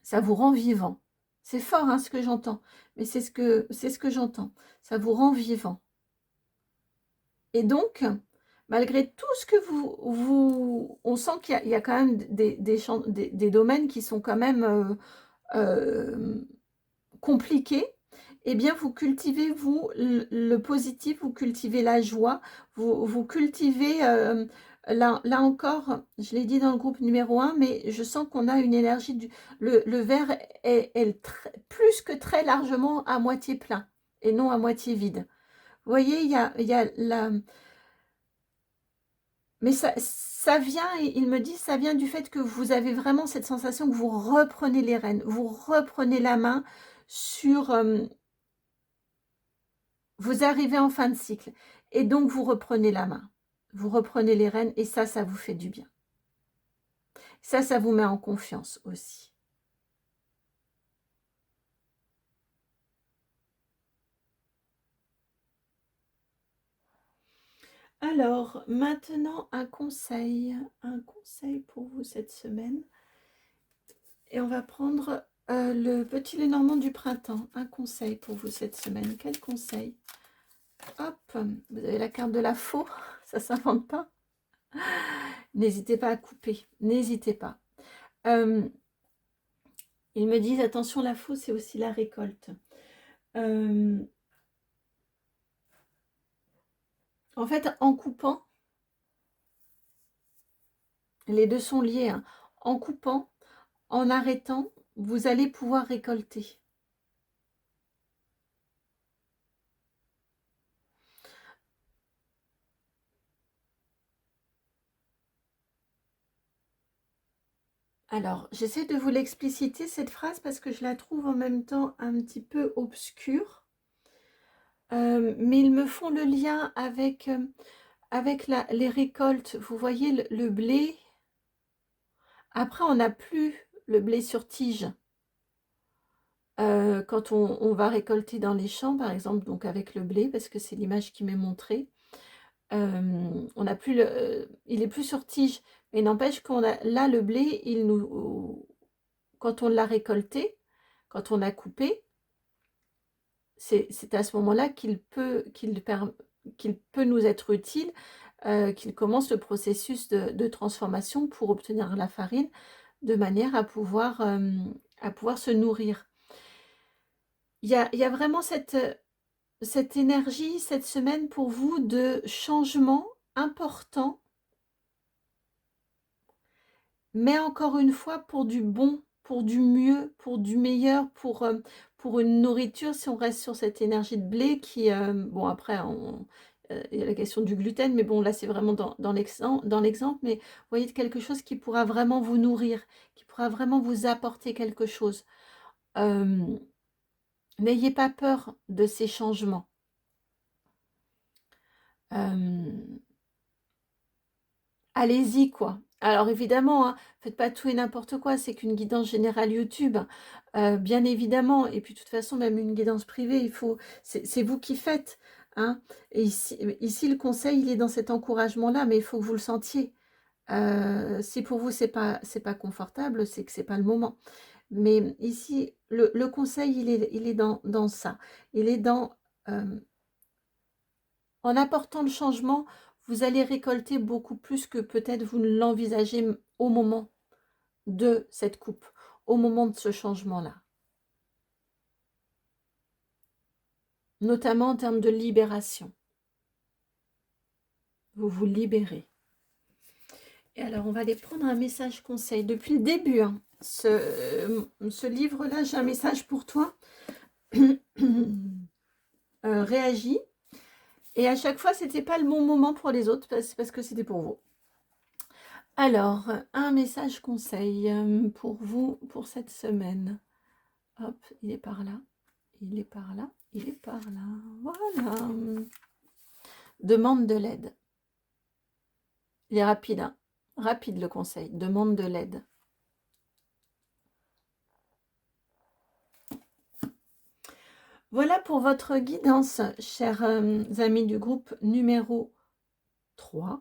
ça vous rend vivant. C'est fort, hein, ce que j'entends, mais c'est ce que j'entends. Ça vous rend vivant. Et donc, malgré tout ce que on sent qu'il y a quand même des domaines qui sont quand même compliqués, eh bien, vous cultivez, vous, le positif, vous cultivez la joie, vous cultivez, là encore, je l'ai dit dans le groupe numéro 1, mais je sens qu'on a une énergie, le verre est plus que très largement à moitié plein et non à moitié vide. Vous voyez, il y a la... Mais ça vient, il me dit, ça vient du fait que vous avez vraiment cette sensation que vous reprenez les rênes, vous reprenez la main sur... vous arrivez en fin de cycle et donc vous reprenez la main. Vous reprenez les rênes et ça vous fait du bien. Ça vous met en confiance aussi. Alors, maintenant, un conseil pour vous cette semaine. Et on va prendre le petit Lenormand du printemps. Un conseil pour vous cette semaine. Quel conseil? Hop, vous avez la carte de la faux, ça s'invente pas. N'hésitez pas à couper, n'hésitez pas. Ils me disent, attention, la faux, c'est aussi la récolte. En fait, en coupant, les deux sont liés, hein. En coupant, en arrêtant, vous allez pouvoir récolter. Alors, j'essaie de vous l'expliciter cette phrase parce que je la trouve en même temps un petit peu obscure. Mais ils me font le lien avec, avec les récoltes. Vous voyez le blé. Après, on n'a plus le blé sur tige. Quand on va récolter dans les champs, par exemple, donc avec le blé, parce que c'est l'image qui m'est montrée, on n'a plus il est plus sur tige. Mais n'empêche qu'on a là le blé, quand on l'a récolté, quand on a coupé, c'est à ce moment-là qu'il peut nous être utile, qu'il commence le processus de transformation pour obtenir la farine, de manière à pouvoir se nourrir. Il y a vraiment cette énergie, cette semaine pour vous de changement important, mais encore une fois pour du bon, pour du mieux, pour du meilleur, pour une nourriture, si on reste sur cette énergie de blé qui, bon après, il y a la question du gluten, mais bon là c'est vraiment dans l'exemple, mais vous voyez quelque chose qui pourra vraiment vous nourrir, qui pourra vraiment vous apporter quelque chose. N'ayez pas peur de ces changements. Allez-y quoi. Alors évidemment, hein, faites pas tout et n'importe quoi, c'est qu'une guidance générale YouTube, bien évidemment. Et puis de toute façon, même une guidance privée, c'est vous qui faites. Hein. Et ici, le conseil, il est dans cet encouragement-là, mais il faut que vous le sentiez. Si pour vous, c'est pas confortable, c'est que c'est pas le moment. Mais ici, le conseil, il est dans ça. Il est dans... en apportant le changement, vous allez récolter beaucoup plus que peut-être vous ne l'envisagez au moment de cette coupe, au moment de ce changement-là. Notamment en termes de libération. Vous vous libérez. Et alors, on va aller prendre un message conseil. Depuis le début, hein, ce livre-là, j'ai un message pour toi. Réagis. Et à chaque fois, c'était pas le bon moment pour les autres, parce que c'était pour vous. Alors, un message conseil pour vous, pour cette semaine. Hop, il est par là, il est par là, il est par là. Voilà. Demande de l'aide. Il est rapide, hein. Rapide le conseil. Demande de l'aide. Voilà pour votre guidance, chers amis du groupe numéro 3.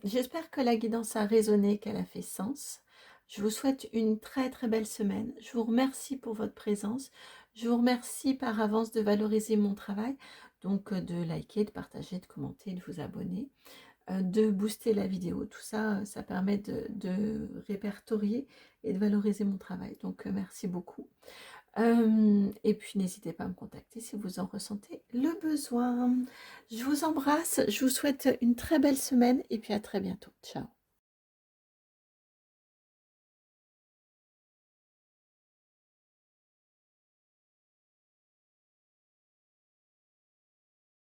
J'espère que la guidance a résonné, qu'elle a fait sens. Je vous souhaite une très très belle semaine. Je vous remercie pour votre présence. Je vous remercie par avance de valoriser mon travail. Donc de liker, de partager, de commenter, de vous abonner, de booster la vidéo. Tout ça, ça permet de répertorier et de valoriser mon travail. Donc merci beaucoup. Et puis n'hésitez pas à me contacter si vous en ressentez le besoin. Je vous embrasse, je vous souhaite une très belle semaine et puis à très bientôt. Ciao.